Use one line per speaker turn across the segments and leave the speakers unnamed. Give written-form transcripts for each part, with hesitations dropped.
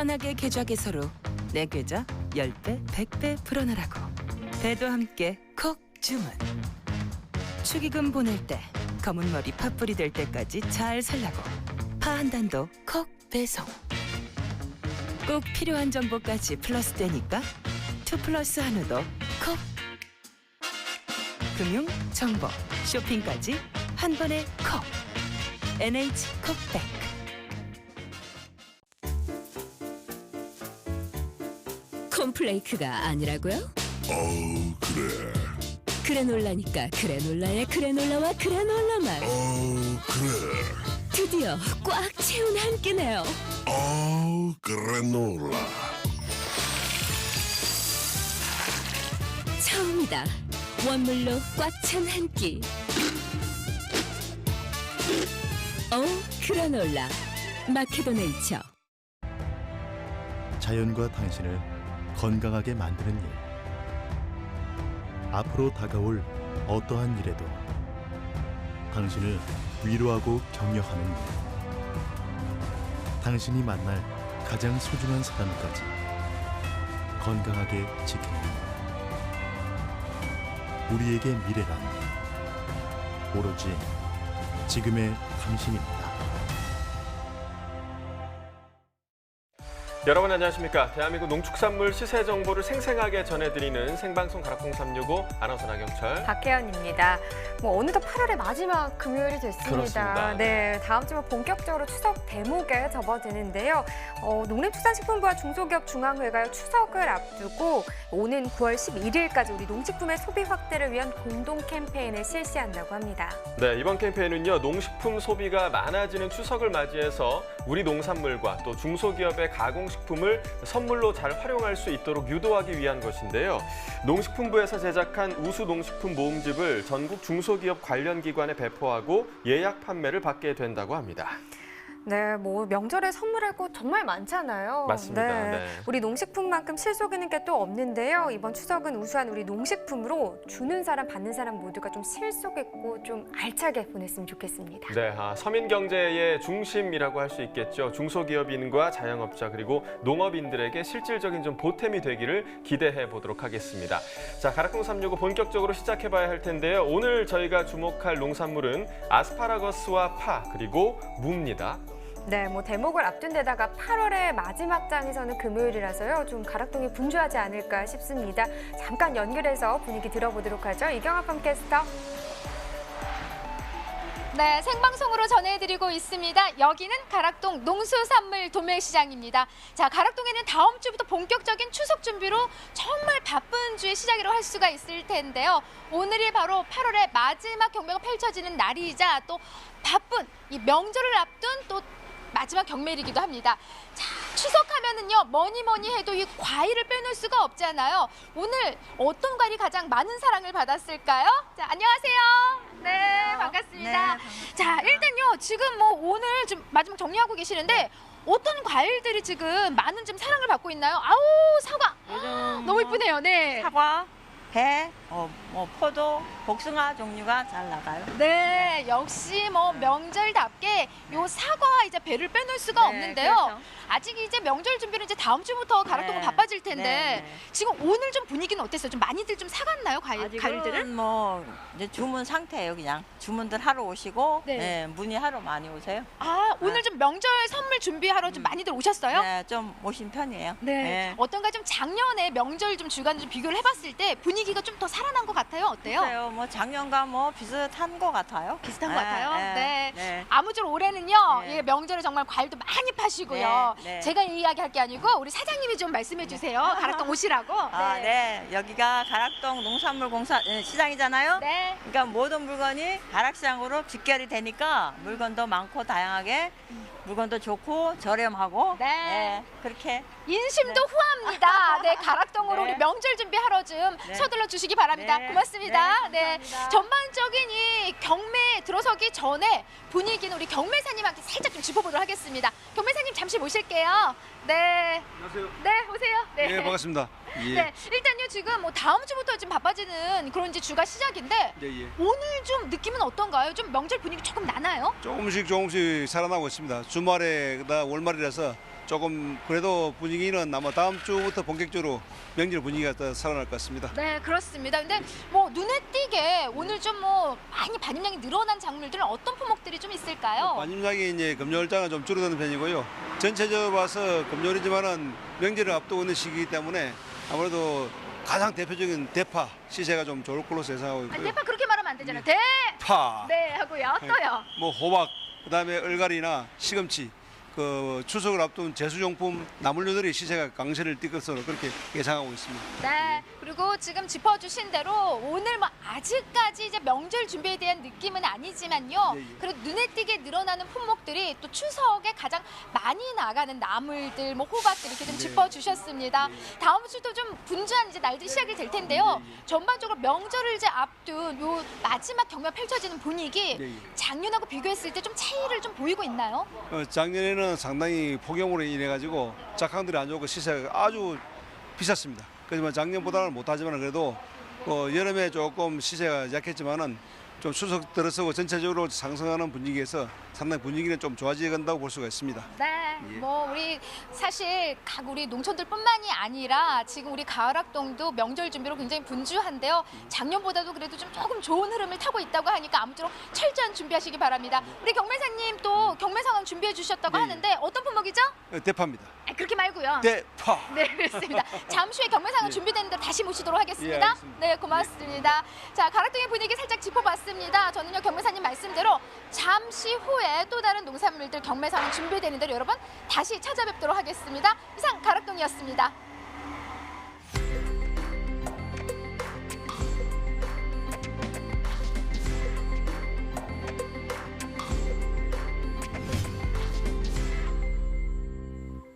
편하게 계좌 개설로 내 계좌 10배, 100배 불어넣으라고. 배도 함께 콕 주문. 축의금 보낼 때 검은 머리 팥불이 될 때까지 잘 살라고. 파 한 단도 콕 배송. 꼭 필요한 정보까지 플러스 되니까 2플러스 한우도 콕. 금융, 정보, 쇼핑까지 한 번에 콕. NH콕백.
콤플레이크가 아니라고요?
그래.
그래놀라니까 그래놀라의 그래놀라와 그래놀라만
그래.
드디어 꽉 채운 한 끼네요.
그래놀라.
처음이다. 원물로 꽉 찬 한 끼. 그래놀라 마케도 네이처.
자연과 당신을 건강하게 만드는 일. 앞으로 다가올 어떠한 일에도 당신을 위로하고 격려하는 일. 당신이 만날 가장 소중한 사람까지 건강하게 지키는 일. 우리에게 미래란 오로지 지금의 당신입니다.
여러분 안녕하십니까? 대한민국 농축산물 시세 정보를 생생하게 전해드리는 생방송 가락동 365 아나운서 나경철.
박혜연입니다. 어느덧 8월의 마지막 금요일이 됐습니다.
그렇습니다.
네, 다음 주면 본격적으로 추석 대목에 접어드는데요. 농림축산식품부와 중소기업중앙회가 추석을 앞두고 오는 9월 11일까지 우리 농식품의 소비 확대를 위한 공동 캠페인을 실시한다고 합니다.
네, 이번 캠페인은요, 농식품 소비가 많아지는 추석을 맞이해서 우리 농산물과 또 중소기업의 가공식품을 선물로 잘 활용할 수 있도록 유도하기 위한 것인데요. 농식품부에서 제작한 우수 농식품 모음집을 전국 중소기업 관련 기관에 배포하고 예약 판매를 받게 된다고 합니다.
네, 명절에 선물할 것 정말 많잖아요.
맞습니다. 네.
우리 농식품만큼 실속있는 게 또 없는데요. 이번 추석은 우수한 우리 농식품으로 주는 사람, 받는 사람 모두가 좀 실속있고 좀 알차게 보냈으면 좋겠습니다.
네, 서민 경제의 중심이라고 할 수 있겠죠. 중소기업인과 자영업자 그리고 농업인들에게 실질적인 좀 보탬이 되기를 기대해 보도록 하겠습니다. 자, 가락동 365 본격적으로 시작해봐야 할 텐데요. 오늘 저희가 주목할 농산물은 아스파라거스와 파 그리고 무입니다.
네, 대목을 앞둔 데다가 8월의 마지막 장에서는 금요일이라서요. 좀 가락동이 분주하지 않을까 싶습니다. 잠깐 연결해서 분위기 들어보도록 하죠. 이경아 팜캐스터.
네, 생방송으로 전해드리고 있습니다. 여기는 가락동 농수산물 도매시장입니다. 자, 가락동에는 다음 주부터 본격적인 추석 준비로 정말 바쁜 주의 시작이라고 할 수가 있을 텐데요. 오늘이 바로 8월의 마지막 경매가 펼쳐지는 날이자 또 바쁜 이 명절을 앞둔 또 마지막 경매이기도 합니다. 자, 추석하면은요, 뭐니 해도 이 과일을 빼놓을 수가 없잖아요. 오늘 어떤 과일이 가장 많은 사랑을 받았을까요? 자, 안녕하세요. 네, 반갑습니다.
네, 반갑습니다.
자, 일단요, 지금 오늘 좀 마지막 정리하고 계시는데 어떤 과일들이 지금 많은 좀 사랑을 받고 있나요? 아우, 사과. 너무 이쁘네요. 네.
사과, 배, 포도, 복숭아 종류가 잘 나가요.
네, 역시 명절답게 요 사과 이제 배를 빼놓을 수가
네,
없는데요.
그렇죠.
아직 이제 명절 준비는 이제 다음 주부터 가락동은
네,
바빠질 텐데
네.
지금 오늘 좀 분위기는 어땠어요? 좀 많이들 좀 사갔나요, 과일들을?
아직은 이제 주문 상태예요, 그냥. 주문들 하러 오시고,
네.
네, 문의하러 많이 오세요.
아, 오늘 좀 명절 선물 준비하러 좀 많이들 오셨어요?
네, 좀 오신 편이에요.
네. 어떤가 좀 작년에 명절 좀 주간을 좀 비교를 해봤을 때 분위기가 좀 더 살아난 것 같아요. 어때요?
글쎄요, 작년과 비슷한 것 같아요.
비슷한 것 같아요. 네.
네.
아무쪼록 올해는요,
네.
예, 명절에 정말 과일도 많이 파시고요.
네, 네.
제가 이야기할 게 아니고 우리 사장님이 좀 말씀해 주세요. 가락동 오시라고.
네. 여기가 가락동 농산물공사 시장이잖아요.
네.
그러니까 모든 물건이 가락시장으로 직결이 되니까 물건도 많고 다양하게 물건도 좋고 저렴하고
네.
그렇게
인심도 후합니다. 네, 가락동으로
네.
우리 명절 준비하러 좀
네.
서둘러 주시기 바랍니다.
네.
고맙습니다.
네,
네,
감사합니다.
전반적인 이 경매 들어서기 전에 분위기는 우리 경매사님한테 살짝 좀 짚어보도록 하겠습니다. 경매사님 잠시 모실게요. 네.
안녕하세요.
네, 오세요. 네.
예, 반갑습니다. 예.
네, 일단요 지금 다음 주부터 좀 바빠지는 그런 이제 주가 시작인데
예, 예.
오늘 좀 느낌은 어떤가요? 좀 명절 분위기 조금 나나요?
조금씩 살아나고 있습니다. 주말에 그다 월말이라서 조금 그래도 분위기는 아마 다음 주부터 본격적으로 명절 분위기가 더 살아날 것 같습니다.
네, 그렇습니다. 근데 뭐 눈에 띄게 오늘 좀 뭐 많이 반입량이 늘어난 작물들은 어떤 품목들이 좀 있을까요?
반입량이 이제 금요일장은 좀 줄어드는 편이고요. 전체적으로 봐서 금요일이지만은 명절을 앞두고 있는 시기이기 때문에 아무래도 가장 대표적인 대파 시세가 좀 좋을 걸로 예상하고 있고요.
대파 그렇게 말하면 안 되잖아요.
파,
네 하고요. 또요.
뭐 호박, 그다음에 얼갈이나 시금치, 그 추석을 앞둔 제수용품 나물류들이 시세가 강세를 띌 것으로 그렇게 예상하고 있습니다.
네. 그리고 지금 짚어주신 대로 오늘 뭐 아직까지 이제 명절 준비에 대한 느낌은 아니지만요.
예, 예.
그리고 눈에 띄게 늘어나는 품목들이 또 추석에 가장 많이 나가는 나물들, 뭐 호박들 이렇게 좀
네.
짚어주셨습니다. 다음 주도 좀 분주한 이제 날들이 시작이 될 텐데요.
예, 예.
전반적으로 명절을 이제 앞둔 요 마지막 경매 펼쳐지는 분위기
예, 예.
작년하고 비교했을 때 좀 차이를 좀 보이고 있나요?
작년에는 상당히 폭염으로 인해 가지고 작황들이 안 좋고 시세가 아주 비쌌습니다. 그렇지만 작년보다는 못하지만 그래도 여름에 조금 시세가 약했지만은 좀 추석 들어서고 전체적으로 상승하는 분위기에서 상당히 분위기는 좀 좋아지간다고 볼 수가 있습니다.
네,
예.
뭐 우리 사실 각 우리 농촌들뿐만이 아니라 지금 우리 가을학동도 명절 준비로 굉장히 분주한데요. 작년보다도 그래도 좀 조금 좋은 흐름을 타고 있다고 하니까 아무쪼록 철저한 준비하시기 바랍니다. 우리 경매사님 또 경매 상황 준비해 주셨다고
예, 예.
하는데 어떤 품목이죠?
대파입니다.
그렇게 말고요.
대파.
네, 그렇습니다. 잠시 후에 경매 상황
예.
준비되는 대로 다시 모시도록
예,
하겠습니다.
알겠습니다.
네, 고맙습니다. 자, 가락동의 분위기 살짝 짚어봤습니다. 저는요, 경매사님 말씀대로 잠시 후에 또 다른 농산물들 경매 상황 준비되는 대로 여러분 다시 찾아뵙도록 하겠습니다. 이상 가락동이었습니다.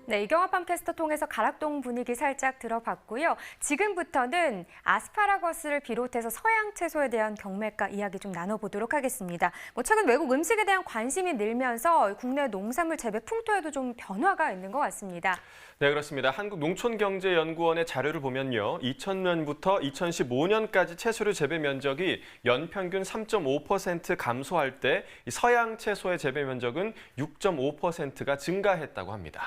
네, 이경화 팜캐스터 통해서 가락동 분위기 살짝 들어봤고요. 지금부터는 아스파라거스를 비롯해서 서양 채소에 대한 경매가 이야기 좀 나눠보도록 하겠습니다. 최근 외국 음식에 대한 관심이 늘면서 국내 농산물 재배 풍토에도 좀 변화가 있는 것 같습니다.
네, 그렇습니다. 한국농촌경제연구원의 자료를 보면요. 2000년부터 2015년까지 채소류 재배 면적이 연평균 3.5% 감소할 때 서양 채소의 재배 면적은 6.5%가 증가했다고 합니다.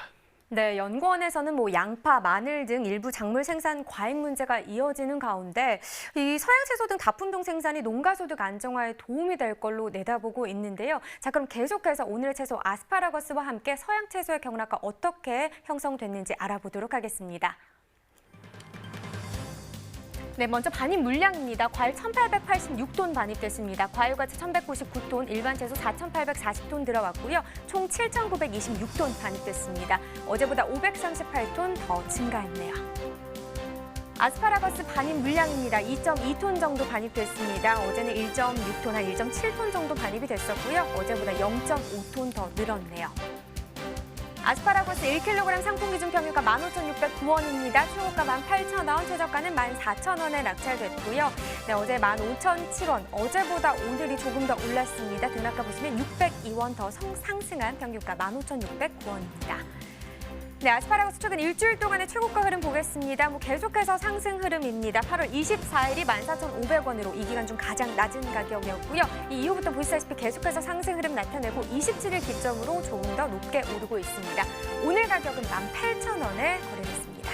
네, 연구원에서는 양파, 마늘 등 일부 작물 생산 과잉 문제가 이어지는 가운데 이 서양 채소 등 다품종 생산이 농가 소득 안정화에 도움이 될 걸로 내다보고 있는데요. 자, 그럼 계속해서 오늘의 채소 아스파라거스와 함께 서양 채소의 경락과 어떻게 형성됐는지 알아보도록 하겠습니다. 네, 먼저 반입 물량입니다. 과일 1,886톤 반입됐습니다. 과일과채 1,199톤, 일반 채소 4,840톤 들어왔고요. 총 7,926톤 반입됐습니다. 어제보다 538톤 더 증가했네요. 아스파라거스 반입 물량입니다. 2.2톤 정도 반입됐습니다. 어제는 1.6톤, 한 1.7톤 정도 반입이 됐었고요. 어제보다 0.5톤 더 늘었네요. 아스파라거스 1kg 상품 기준 평균가 15,609원입니다. 최고가 18,000원, 최저가는 14,000원에 낙찰됐고요. 네, 어제 15,007원, 어제보다 오늘이 조금 더 올랐습니다. 등락가 보시면 602원 더 상승한 평균가 15,609원입니다. 네, 아스파라거스 최근 일주일 동안의 최고가 흐름 보겠습니다. 계속해서 상승 흐름입니다. 8월 24일이 14,500원으로 이 기간 중 가장 낮은 가격이었고요. 이 이후부터 보시다시피 계속해서 상승 흐름 나타내고 27일 기점으로 조금 더 높게 오르고 있습니다. 오늘 가격은 18,000원에 거래됐습니다.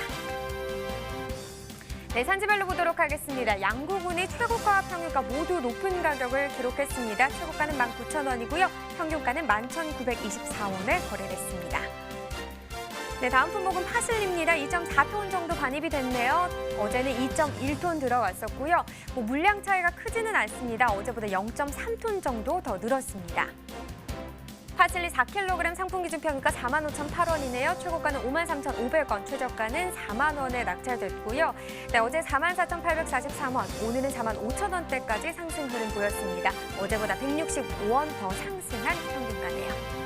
네, 산지별로 보도록 하겠습니다. 양구군이 최고가와 평균가 모두 높은 가격을 기록했습니다. 최고가는 19,000원이고요. 평균가는 11,924원에 거래됐습니다. 네, 다음 품목은 파슬리입니다. 2.4톤 정도 반입이 됐네요. 어제는 2.1톤 들어왔었고요. 물량 차이가 크지는 않습니다. 어제보다 0.3톤 정도 더 늘었습니다. 파슬리 4kg 상품 기준 평균가 45,008원이네요. 최고가는 53,500원, 최저가는 4만 원에 낙찰됐고요. 네, 어제 44,843원, 오늘은 45,000원대까지 상승 흐름 보였습니다. 어제보다 165원 더 상승한 평균가네요.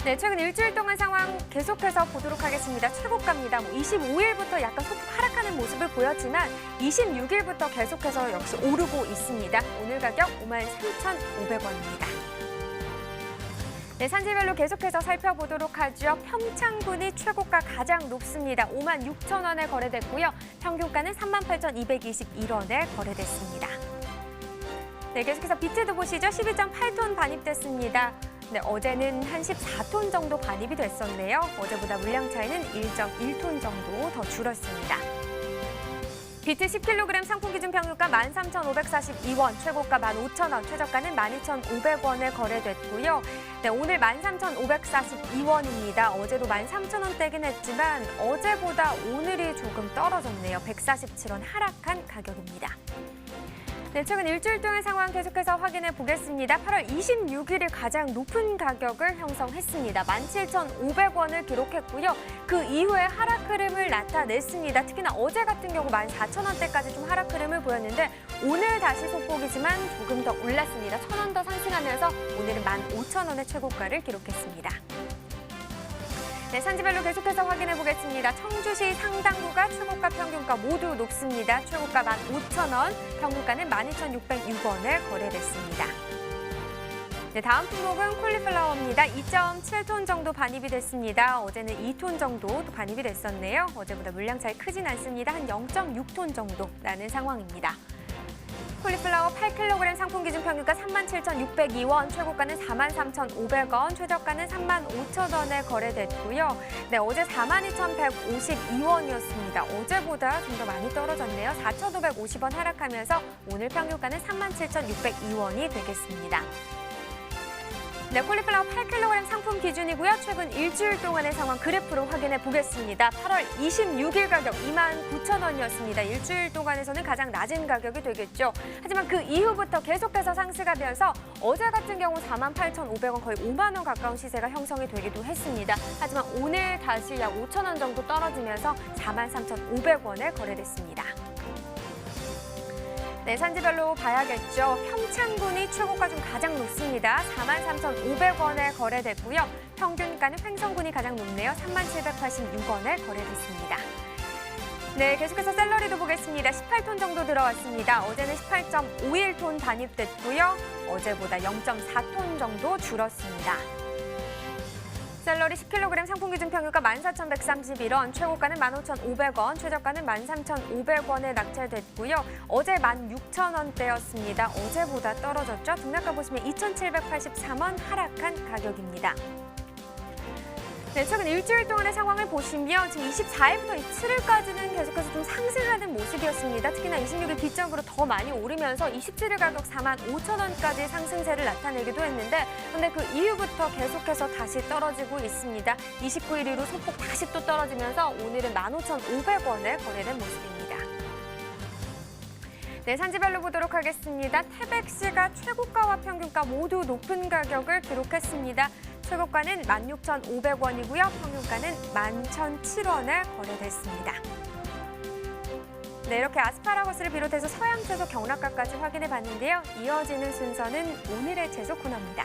네, 최근 일주일 동안 상황 계속해서 보도록 하겠습니다. 최고가입니다. 25일부터 약간 소폭 하락하는 모습을 보였지만 26일부터 계속해서 역시 오르고 있습니다. 오늘 가격 53,500원입니다. 네, 산지별로 계속해서 살펴보도록 하죠. 평창군이 최고가 가장 높습니다. 56,000원에 거래됐고요. 평균가는 38,221원에 거래됐습니다. 네, 계속해서 비트도 보시죠. 12.8톤 반입됐습니다. 네, 어제는 한 14톤 정도 반입이 됐었네요. 어제보다 물량 차이는 1.1톤 정도 더 줄었습니다. 비트 10kg 상품 기준 평균가 13,542원, 최고가 15,000원, 최저가는 12,500원에 거래됐고요. 네, 오늘 13,542원입니다. 어제도 13,000원대긴 했지만 어제보다 오늘이 조금 떨어졌네요. 147원 하락한 가격입니다. 네, 최근 일주일 동안 상황 계속해서 확인해 보겠습니다. 8월 26일이 가장 높은 가격을 형성했습니다. 17,500원을 기록했고요. 그 이후에 하락 흐름을 나타냈습니다. 특히나 어제 같은 경우 14,000원대까지 좀 하락 흐름을 보였는데 오늘 다시 소폭이지만 조금 더 올랐습니다. 1,000원 더 상승하면서 오늘은 15,000원의 최고가를 기록했습니다. 네, 산지별로 계속해서 확인해 보겠습니다. 청주시 상당구가 최고가 평균가 모두 높습니다. 최고가 15,000원, 평균가는 12,606원에 거래됐습니다. 네, 다음 품목은 콜리플라워입니다. 2.7톤 정도 반입이 됐습니다. 어제는 2톤 정도 반입이 됐었네요. 어제보다 물량 차이 크진 않습니다. 한 0.6톤 정도 나는 상황입니다. 콜리플라워 8kg 상품 기준 평균가 37,602원, 최고가는 43,500원, 최저가는 35,000원에 거래됐고요. 네, 어제 42,152원이었습니다. 어제보다 좀 더 많이 떨어졌네요. 4,550원 하락하면서 오늘 평균가는 37,602원이 되겠습니다. 네, 콜리플라워 8kg 상품 기준이고요. 최근 일주일 동안의 상황 그래프로 확인해 보겠습니다. 8월 26일 가격 29,000원이었습니다. 일주일 동안에서는 가장 낮은 가격이 되겠죠. 하지만 그 이후부터 계속해서 상승하면서 어제 같은 경우 48,500원 거의 5만 원 가까운 시세가 형성이 되기도 했습니다. 하지만 오늘 다시 약 5,000원 정도 떨어지면서 43,500원에 거래됐습니다. 네, 산지별로 봐야겠죠. 평창군이 최고가 중 가장 높습니다. 43,500원에 거래됐고요. 평균가는 횡성군이 가장 높네요. 37,86원에 거래됐습니다. 네, 계속해서 샐러리도 보겠습니다. 18톤 정도 들어왔습니다. 어제는 18.51톤 반입됐고요. 어제보다 0.4톤 정도 줄었습니다. 샐러리 10kg 상품 기준 평균가 14,131원, 최고가는 15,500원, 최저가는 13,500원에 낙찰됐고요. 어제 16,000원대였습니다. 어제보다 떨어졌죠. 등락가 보시면 2,783원 하락한 가격입니다. 네, 최근 일주일 동안의 상황을 보시면 지금 24일부터 27일까지는 계속해서 좀 상승하는 모습이었습니다. 특히나 26일 기점으로 더 많이 오르면서 27일 가격 45,000원까지 상승세를 나타내기도 했는데 근데 그 이후부터 계속해서 다시 떨어지고 있습니다. 29일 이후 소폭 다시 또 떨어지면서 오늘은 15,500원에 거래된 모습입니다. 네, 산지별로 보도록 하겠습니다. 태백시가 최고가와 평균가 모두 높은 가격을 기록했습니다. 최고가는 16,500원이고요. 평균가는 11,007원에 거래됐습니다. 네, 이렇게 아스파라거스를 비롯해서 서양 채소 경락가까지 확인해 봤는데요. 이어지는 순서는 오늘의 채소 코너입니다.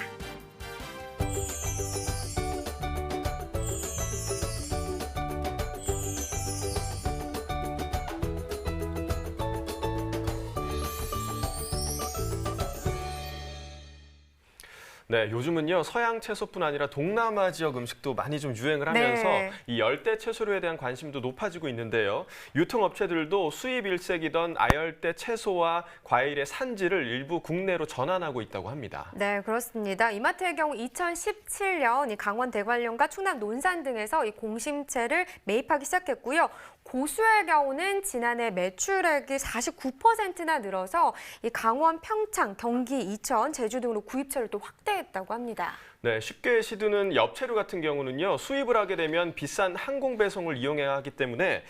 네, 요즘은요 서양 채소뿐 아니라 동남아 지역 음식도 많이 좀 유행을 하면서
네.
이 열대 채소류에 대한 관심도 높아지고 있는데요. 유통업체들도 수입 일색이던 아열대 채소와 과일의 산지를 일부 국내로 전환하고 있다고 합니다.
네, 그렇습니다. 이마트의 경우 2017년 이 강원 대관령과 충남 논산 등에서 이 공심채를 매입하기 시작했고요. 고수의 경우는 지난해 매출액이 49%나 늘어서 이 강원, 평창, 경기, 이천, 제주 등으로 구입처를 또 확대했다고 합니다.
네, 쉽게 시드는 엽채류 같은 경우는요 수입을 하게 되면 비싼 항공 배송을 이용해야 하기 때문에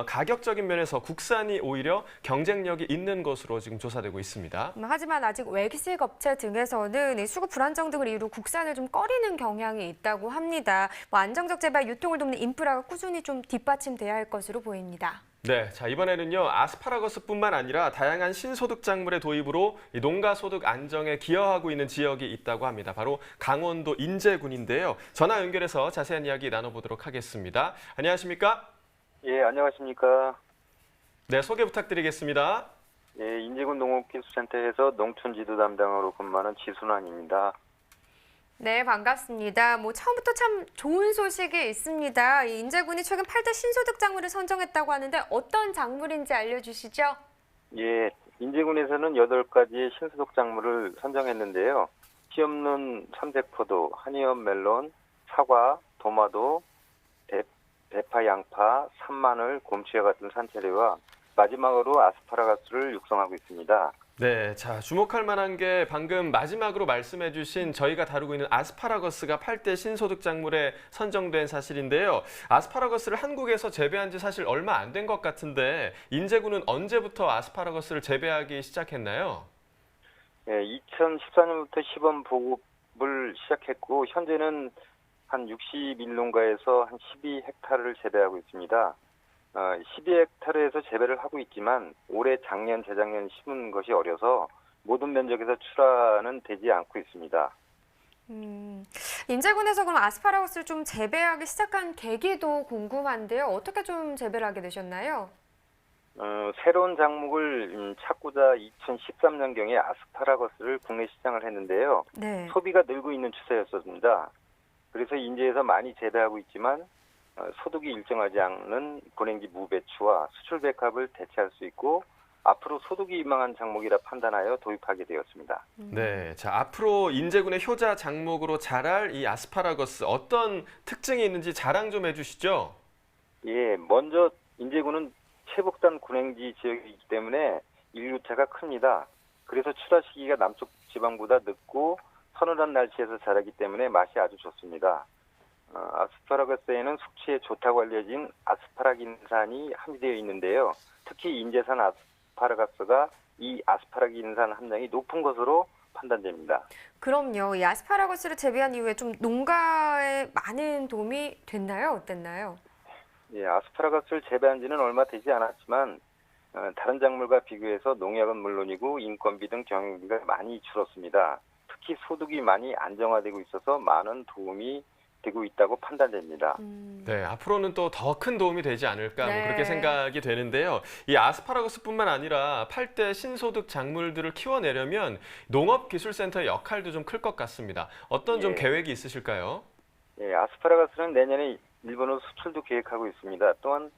가격적인 면에서 국산이 오히려 경쟁력이 있는 것으로 지금 조사되고 있습니다.
하지만 아직 외식 업체 등에서는 이 수급 불안정 등을 이유로 국산을 좀 꺼리는 경향이 있다고 합니다. 안정적 재배, 유통을 돕는 인프라가 꾸준히 좀 뒷받침돼야 할 것으로 보입니다.
네, 자 이번에는요 아스파라거스뿐만 아니라 다양한 신소득 작물의 도입으로 이 농가 소득 안정에 기여하고 있는 지역이 있다고 합니다. 바로 강원도 인제군인데요. 전화 연결해서 자세한 이야기 나눠보도록 하겠습니다. 안녕하십니까?
예, 안녕하십니까?
네, 소개 부탁드리겠습니다.
예, 인제군 농업기술센터에서 농촌지도 담당으로 근무하는 지순환입니다.
네, 반갑습니다. 처음부터 참 좋은 소식이 있습니다. 이 인제군이 최근 8대 신소득 작물을 선정했다고 하는데 어떤 작물인지 알려주시죠?
예, 인제군에서는 8가지의 신소득 작물을 선정했는데요. 씨 없는 삼색포도, 한의원 멜론, 사과, 도마도, 대파, 양파, 산마늘, 곰치와 같은 산채류와 마지막으로 아스파라거스를 육성하고 있습니다.
네, 자, 주목할 만한 게 방금 마지막으로 말씀해 주신 저희가 다루고 있는 아스파라거스가 8대 신소득 작물에 선정된 사실인데요. 아스파라거스를 한국에서 재배한 지 사실 얼마 안 된 것 같은데 인제군은 언제부터 아스파라거스를 재배하기 시작했나요?
네, 2014년부터 시범 보급을 시작했고 현재는 한 61농가에서 한 12헥타르를 재배하고 있습니다. 12헥타르에서 재배를 하고 있지만 올해 작년, 재작년 심은 것이 어려서 모든 면적에서 출하는 되지 않고 있습니다.
인제군에서 그럼 아스파라거스를 좀 재배하기 시작한 계기도 궁금한데요. 어떻게 좀 재배를 하게 되셨나요?
새로운 작목을 찾고자 2013년경에 아스파라거스를 국내 시장을 했는데요.
네.
소비가 늘고 있는 추세였습니다. 그래서 인제에서 많이 재배하고 있지만 소득이 일정하지 않는 고랭지 무배추와 수출 백합을 대체할 수 있고 앞으로 소득이 유망한 작목이라 판단하여 도입하게 되었습니다.
네, 자, 앞으로 인제군의 효자 작목으로 자랄 이 아스파라거스 어떤 특징이 있는지 자랑 좀 해주시죠.
예, 먼저 인제군은 최북단 군행지 지역이기 때문에 일교차가 큽니다. 그래서 출하 시기가 남쪽 지방보다 늦고 서늘한 날씨에서 자라기 때문에 맛이 아주 좋습니다. 아스파라거스에는 숙취에 좋다고 알려진 아스파라긴산이 함유되어 있는데요. 특히 인제산 아스파라거스가 이 아스파라긴산 함량이 높은 것으로 판단됩니다.
그럼요. 이 아스파라거스를 재배한 이후에 좀 농가에 많은 도움이 됐나요? 어땠나요?
예, 아스파라거스를 재배한 지는 얼마 되지 않았지만 다른 작물과 비교해서 농약은 물론이고 인건비 등 경영비가 많이 줄었습니다. 특히 소득이 많이 안정화되고 있어서 많은 도움이 되고 있다고 판단됩니다.
네, 앞으로는 또 더 큰 도움이 되지 않을까
네.
뭐 그렇게 생각이 되는데요. 이 아스파라거스뿐만 아니라 8대 신소득 작물들을 키워내려면 농업기술센터의 역할도 좀 클 것 같습니다. 어떤 좀
예.
계획이 있으실까요?
예, 아스파라거스는 내년에 일본으로 수출도 계획하고 있습니다. 또한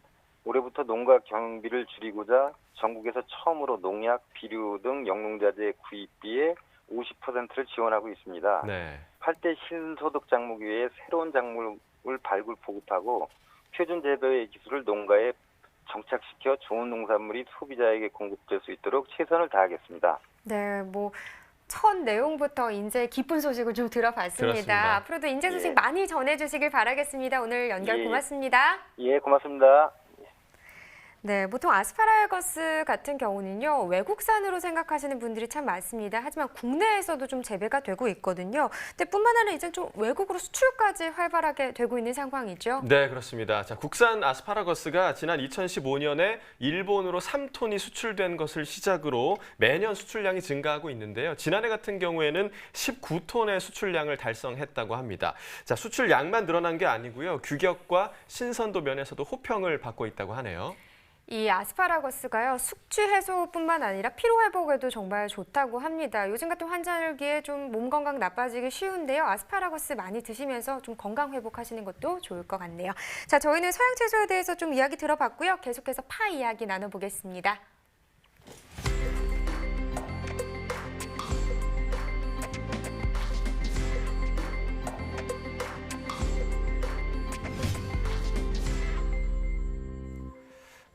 올해부터 농가 경비를 줄이고자 전국에서 처음으로 농약, 비료 등 영농자재 구입비의 50%를 지원하고 있습니다.
네.
8대 신소득 작목 외에 새로운 작물을 발굴 보급하고 표준 재배의 기술을 농가에 정착시켜 좋은 농산물이 소비자에게 공급될 수 있도록 최선을 다하겠습니다.
네, 첫 내용부터 인제 기쁜 소식을 좀 들어봤습니다.
그렇습니다.
앞으로도 인제 소식
예.
많이 전해주시길 바라겠습니다. 오늘 연결
예.
고맙습니다.
예, 고맙습니다.
네, 보통 아스파라거스 같은 경우는요, 외국산으로 생각하시는 분들이 참 많습니다. 하지만 국내에서도 좀 재배가 되고 있거든요. 근데 뿐만 아니라 이제 좀 외국으로 수출까지 활발하게 되고 있는 상황이죠.
네, 그렇습니다. 자, 국산 아스파라거스가 지난 2015년에 일본으로 3톤이 수출된 것을 시작으로 매년 수출량이 증가하고 있는데요. 지난해 같은 경우에는 19톤의 수출량을 달성했다고 합니다. 자, 수출량만 늘어난 게 아니고요. 규격과 신선도 면에서도 호평을 받고 있다고 하네요.
이 아스파라거스가요, 숙취 해소뿐만 아니라 피로 회복에도 정말 좋다고 합니다. 요즘 같은 환절기에 좀 몸 건강 나빠지기 쉬운데요. 아스파라거스 많이 드시면서 좀 건강 회복하시는 것도 좋을 것 같네요. 자, 저희는 서양 채소에 대해서 좀 이야기 들어봤고요. 계속해서 파 이야기 나눠보겠습니다.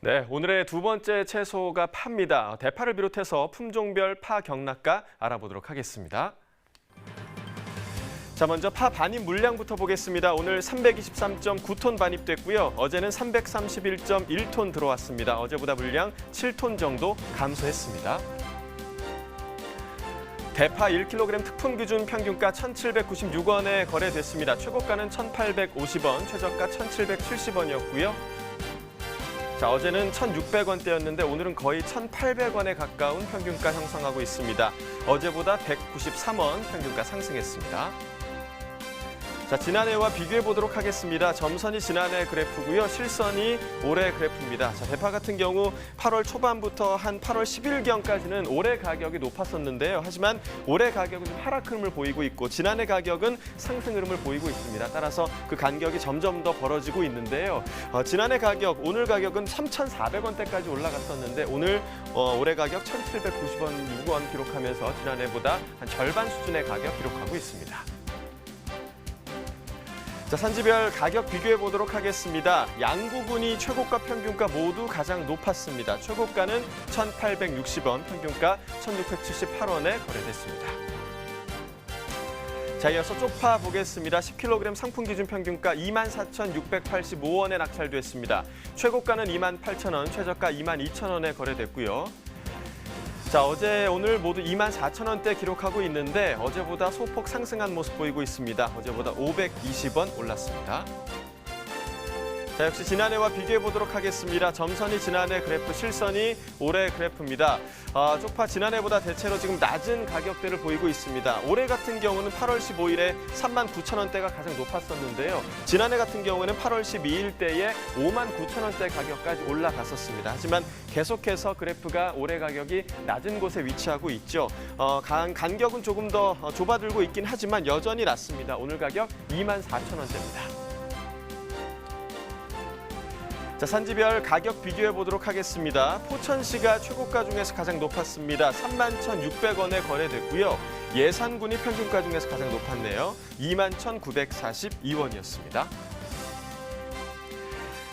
네, 오늘의 두 번째 채소가 파입니다. 대파를 비롯해서 품종별 파 경락가 알아보도록 하겠습니다. 자, 먼저 파 반입 물량부터 보겠습니다. 오늘 323.9톤 반입됐고요. 어제는 331.1톤 들어왔습니다. 어제보다 물량 7톤 정도 감소했습니다. 대파 1kg 특품 기준 평균가 1,796원에 거래됐습니다. 최고가는 1,850원, 최저가 1,770원이었고요. 자, 어제는 1,600원대였는데 오늘은 거의 1,800원에 가까운 평균가 형성하고 있습니다. 어제보다 193원 평균가 상승했습니다. 자, 지난해와 비교해 보도록 하겠습니다. 점선이 지난해 그래프고요. 실선이 올해 그래프입니다. 자, 대파 같은 경우 8월 초반부터 한 8월 10일경까지는 올해 가격이 높았었는데요. 하지만 올해 가격은 좀 하락 흐름을 보이고 있고 지난해 가격은 상승 흐름을 보이고 있습니다. 따라서 그 간격이 점점 더 벌어지고 있는데요. 지난해 가격, 오늘 가격은 3,400원대까지 올라갔었는데 오늘 올해 가격 1,790원 기록하면서 지난해보다 한 절반 수준의 가격 기록하고 있습니다. 자, 산지별 가격 비교해 보도록 하겠습니다. 양구군이 최고가 평균가 모두 가장 높았습니다. 최고가는 1,860원, 평균가 1,678원에 거래됐습니다. 자, 이어서 쪽파 보겠습니다. 10kg 상품 기준 평균가 24,685원에 낙찰됐습니다. 최고가는 28,000원, 최저가 22,000원에 거래됐고요. 자, 어제 오늘 모두 24,000원대 기록하고 있는데 어제보다 소폭 상승한 모습 보이고 있습니다. 어제보다 520원 올랐습니다. 자, 역시 지난해와 비교해 보도록 하겠습니다. 점선이 지난해 그래프, 실선이 올해 그래프입니다. 쪽파 지난해보다 대체로 지금 낮은 가격대를 보이고 있습니다. 올해 같은 경우는 8월 15일에 39,000원대가 가장 높았었는데요. 지난해 같은 경우에는 8월 12일 때에 59,000원대 가격까지 올라갔었습니다. 하지만 계속해서 그래프가 올해 가격이 낮은 곳에 위치하고 있죠. 간격은 조금 더 좁아들고 있긴 하지만 여전히 낮습니다. 오늘 가격 24,000원대입니다. 자, 산지별 가격 비교해 보도록 하겠습니다. 포천시가 최고가 중에서 가장 높았습니다. 31,600원에 거래됐고요. 예산군이 평균가 중에서 가장 높았네요. 21,942원이었습니다.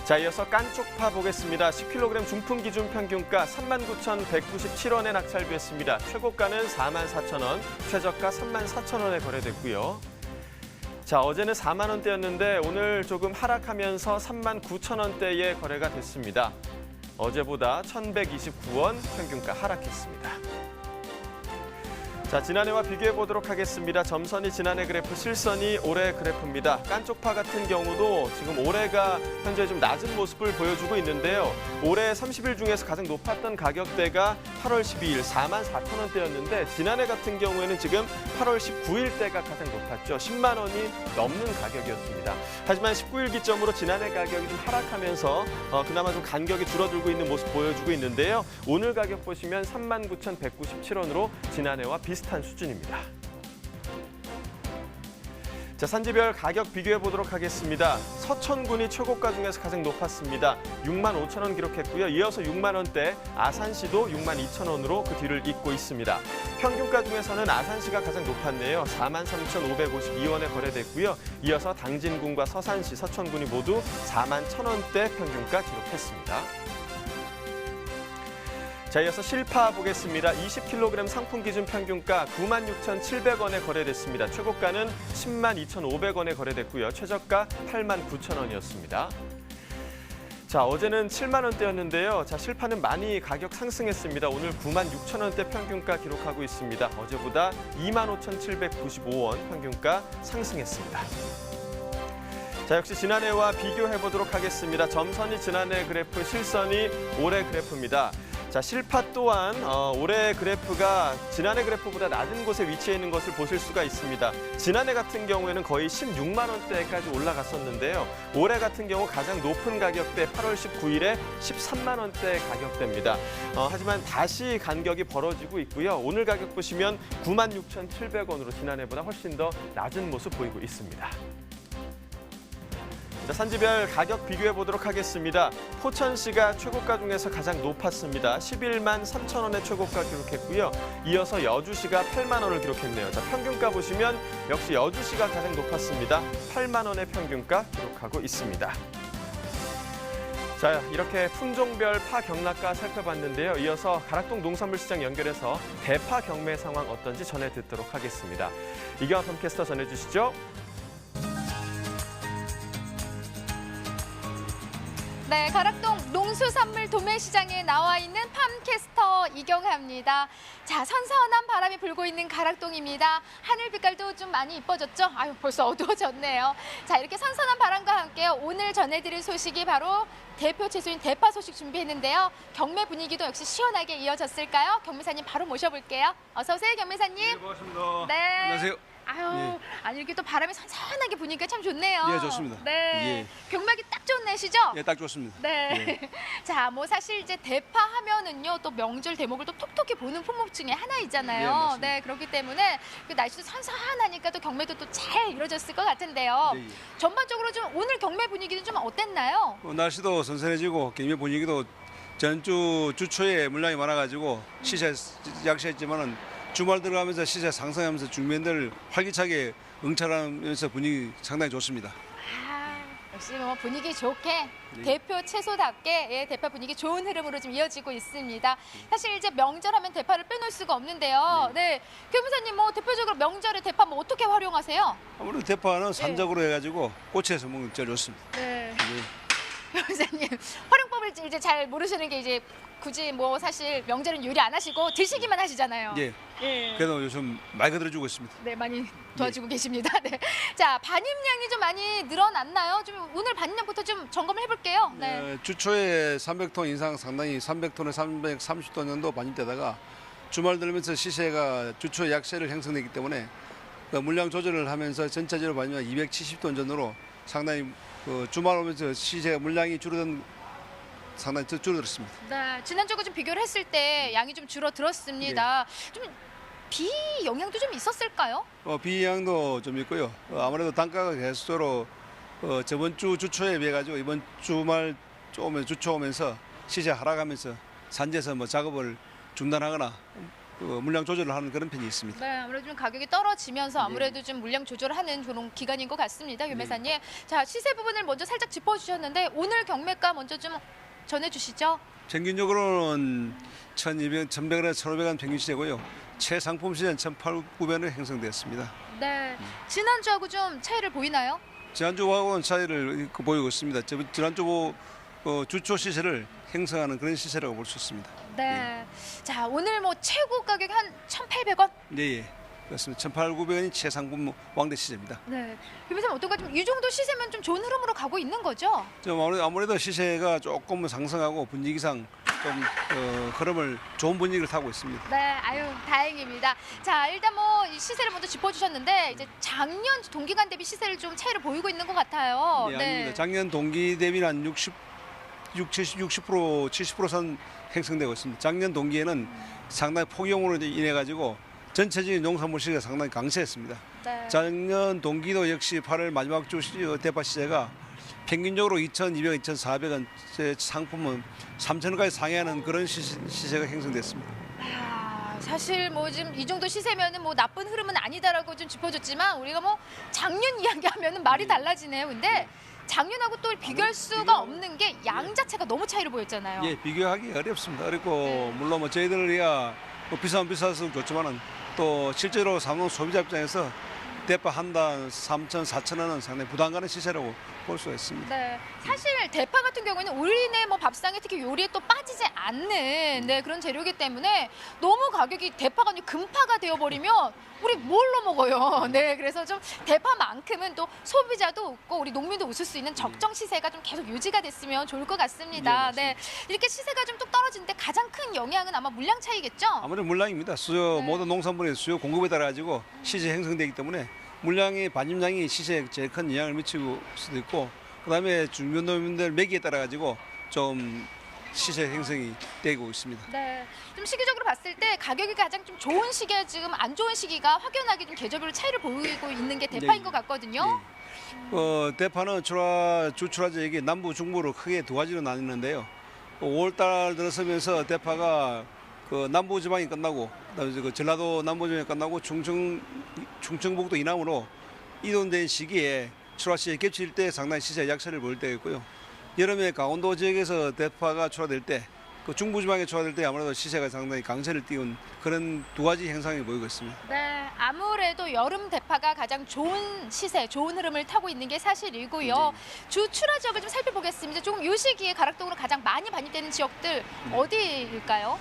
자, 이어서 깐쪽파 보겠습니다. 10kg 중품 기준 평균가 39,197원에 낙찰됐습니다. 최고가는 44,000원, 최저가 34,000원에 거래됐고요. 자, 어제는 4만 원대였는데 오늘 조금 하락하면서 39,000원대에 거래가 됐습니다. 어제보다 1,129원 평균가 하락했습니다. 자, 지난해와 비교해 보도록 하겠습니다. 점선이 지난해 그래프, 실선이 올해 그래프입니다. 깐쪽파 같은 경우도 지금 올해가 현재 좀 낮은 모습을 보여주고 있는데요. 올해 30일 중에서 가장 높았던 가격대가 8월 12일 44,000원대였는데 지난해 같은 경우에는 지금 8월 19일대가 가장 높았죠. 10만 원이 넘는 가격이었습니다. 하지만 19일 기점으로 지난해 가격이 좀 하락하면서 그나마 좀 간격이 줄어들고 있는 모습 보여주고 있는데요. 오늘 가격 보시면 39,197원으로 지난해와 비슷한 수준입니다. 자, 산지별 가격 비교해 보도록 하겠습니다. 서천군이 최고가 중에서 가장 높았습니다. 65,000원 기록했고요. 이어서 6만 원대 아산시도 62,000원으로 그 뒤를 잇고 있습니다. 평균가 중에서는 아산시가 가장 높았네요. 43,552원에 거래됐고요. 이어서 당진군과 서산시, 서천군이 모두 41,000원대 평균가 기록했습니다. 자, 이어서 실파 보겠습니다. 20kg 상품 기준 평균가 96,700원에 거래됐습니다. 최고가는 102,500원에 거래됐고요. 최저가 89,000원이었습니다. 자, 어제는 7만 원대였는데요. 자, 실파는 많이 가격 상승했습니다. 오늘 96,000원대 평균가 기록하고 있습니다. 어제보다 25,795원 평균가 상승했습니다. 자, 역시 지난해와 비교해 보도록 하겠습니다. 점선이 지난해 그래프, 실선이 올해 그래프입니다. 자, 실파 또한 올해 그래프가 지난해 그래프보다 낮은 곳에 위치해 있는 것을 보실 수가 있습니다. 지난해 같은 경우에는 거의 16만 원대까지 올라갔었는데요. 올해 같은 경우 가장 높은 가격대 8월 19일에 13만 원대 가격대입니다. 하지만 다시 간격이 벌어지고 있고요. 오늘 가격 보시면 96,700원으로 지난해보다 훨씬 더 낮은 모습 보이고 있습니다. 자, 산지별 가격 비교해 보도록 하겠습니다. 포천시가 최고가 중에서 가장 높았습니다. 11만 3,000원의 최고가 기록했고요. 이어서 여주시가 8만 원을 기록했네요. 자, 평균가 보시면 역시 여주시가 가장 높았습니다. 8만 원의 평균가 기록하고 있습니다. 자, 이렇게 품종별 파 경락가 살펴봤는데요. 이어서 가락동 농산물시장 연결해서 대파 경매 상황 어떤지 전해 듣도록 하겠습니다. 이경환 팜캐스터 전해주시죠.
네, 가락동 농수산물 도매시장에 나와 있는 팜캐스터 이경하입니다. 자, 선선한 바람이 불고 있는 가락동입니다. 하늘 빛깔도 좀 많이 이뻐졌죠? 아유, 벌써 어두워졌네요. 자, 이렇게 선선한 바람과 함께 오늘 전해드릴 소식이 바로 대표 채소인 대파 소식 준비했는데요. 경매 분위기도 역시 시원하게 이어졌을까요? 경매사님 바로 모셔볼게요. 어서 오세요, 경매사님.
네, 반갑습니다.
네.
안녕하세요.
아유, 아니 이렇게 또 바람이 선선하게 부니까 참 좋네요.
예, 좋습니다.
네. 경막이 딱 좋은 날씨죠?
예, 딱 좋습니다.
네. 자, 뭐 사실 이제 대파 하면은요, 또 명절 대목을 또 톡톡히 보는 품목 중에 하나이잖아요.
예, 맞습니다.
네, 그렇기 때문에 그 날씨도 선선하니까 또 경매도 또 잘 이루어졌을 것 같은데요.
예, 예.
전반적으로 좀 오늘 경매 분위기는 좀 어땠나요?
날씨도 선선해지고 경매 분위기도 전주 주초에 물량이 많아가지고 시세 약세했지만은 주말 들어가면서 시세 상승하면서 중매인들 활기차게 응찰하면서 분위기 상당히 좋습니다.
아, 역시 뭐 분위기 좋게
네.
대표 채소답게 예, 대파 분위기 좋은 흐름으로 좀 이어지고 있습니다. 사실 이제 명절하면 대파를 빼놓을 수가 없는데요. 네, 교무사님 뭐 대표적으로 명절에 대파 뭐 어떻게 활용하세요?
아무래도 대파는 산적으로 해가지고 꼬치해서 먹는 게 제일 좋습니다.
네.
예.
교무사님 활용법을 이제 잘 모르시는 게 이제 굳이 뭐 사실 명절은 요리 안 하시고 드시기만 하시잖아요.
예.
예.
그래도 요즘 말 그대로 주고 있습니다.
네, 많이 도와주고 계십니다. 네. 자, 반입량이 좀 많이 늘어났나요? 좀 오늘 반입량부터 좀 점검을 해볼게요. 네.
주초에 300톤 이상 상당히 300톤에 330톤 정도 반입되다가 주말 들면서 시세가 주초 약세를 형성했기 때문에 그 물량 조절을 하면서 전체적으로 반입량 270톤 전으로 상당히 그 주말 오면서 시세 물량이 줄어든 상당히 줄어들었습니다.
네, 지난주하고 좀 비교를 했을 때 양이 좀 줄어들었습니다. 좀 비 영향도 좀 있었을까요?
비양도 좀 있고요. 아무래도 단가가 계속적으로 저번 주 주초에 비해 가지고 이번 주말 주초 오면서 시세 하락하면서 산지에서 뭐 작업을 중단하거나 물량 조절을 하는 그런 편이 있습니다.
네, 아무래도 좀 가격이 떨어지면서 아무래도 좀 물량 조절하는 그런 기간인 것 같습니다, 유매사님. 자, 시세 부분을 먼저 살짝 짚어주셨는데 오늘 경매가 먼저 좀 전해주시죠.
평균적으로는 1,200, 1,100원에서 1,500원 평균 시세고요. 최상품 시세는 1,800원 형성되었습니다.
네, 지난주하고 좀 차이를 보이나요?
지난주하고는 차이를 보이고 있습니다. 지난주 주초 시세를 형성하는 그런 시세라고 볼 수 있습니다.
네. 자, 오늘 뭐 최고 가격이 한 1,800원?
네, 예. 그렇습니다. 1,800원이 최상품 왕대 시세입니다.
네. 유매사님 어떤가 좀 이 정도 시세면 좀 좋은 흐름으로 가고 있는 거죠?
좀 아무래도 시세가 조금 상승하고 분위기상 좀 흐름을 좋은 분위기를 타고 있습니다.
네, 아유 다행입니다. 자, 일단 뭐 이 시세를 먼저 짚어주셨는데 이제 작년 동기간 대비 시세를 좀 차이를 보이고 있는 것 같아요.
네, 아닙니다. 작년 동기 대비는 한 70% 선 형성되고 있습니다. 작년 동기에는 상당히 폭염으로 인해 가지고 전체적인 농산물 시세가 상당히 강세했습니다.
네.
작년 동기도 역시 8월 마지막 주 대파 시세가 평균적으로 2,200원, 2,400원 상품은 3,000원까지 상회하는 그런 시세가 형성됐습니다.
아, 사실 뭐 지금 이 정도 시세면은 뭐 나쁜 흐름은 아니다라고 좀 짚어줬지만 우리가 뭐 작년 이야기하면은 말이 달라지네요. 근데 작년하고 또 비교할 수가 없는 게 양 자체가 너무 차이를 보였잖아요.
예, 비교하기 어렵습니다. 어렵고 물론 뭐 저희들이야 뭐 비싸면 비싸서 좋지만은 또 실제로 상농 소비자 입장에서 대파 한 단 3,000, 4,000원은 상당히 부담 가는 시세라고 볼 수가 있습니다.
네, 사실 대파 같은 경우에는 우리네 뭐 밥상에 특히 요리에 또 빠지지 않는 그런 재료이기 때문에 너무 가격이 대파가 금파가 되어버리면 우리 뭘로 먹어요? 네, 그래서 좀 대파만큼은 또 소비자도 웃고 우리 농민도 웃을 수 있는 적정 시세가 좀 계속 유지가 됐으면 좋을 것 같습니다. 네, 이렇게 시세가 좀 뚝 떨어지는데 가장 큰 영향은 아마 물량 차이겠죠?
아무래도 물량입니다. 수요 모든 농산물의 수요 공급에 따라 가지고 시세 형성되기 때문에 물량의 반입량이 시세에 제일 큰 영향을 미칠 수도 있고 그다음에 중견농민들 매기에 따라 가지고 좀 시세 형성이 되고 있습니다.
네, 좀 시기적으로 봤을 때 가격이 가장 좀 좋은 시기와 지금 안 좋은 시기가 확연하게 좀 계절별로 차이를 보이고 있는 게 대파인 것 같거든요.
대파는 주출하지역이 남부 중부로 크게 두 가지로 나뉘는데요. 5월달 들어서면서 대파가 그 남부 지방이 끝나고 그다음에 그 전라도 남부 지방이 끝나고 충청북도 이남으로 이동된 시기에 출하 시에 겹칠 때 상당히 시세 약세를 보일 때가 있고요. 여름에 강원도 지역에서 대파가 출하될 때 그 중부지방에 출하될 때 아무래도 시세가 상당히 강세를 띄운 그런 두 가지 현상이 보이고 있습니다.
네, 아무래도 여름 대파가 가장 좋은 시세, 좋은 흐름을 타고 있는 게 사실이고요. 주 출하 지역을 좀 살펴보겠습니다. 조금 이 시기에 가락동으로 가장 많이 반입되는 지역들 어디일까요?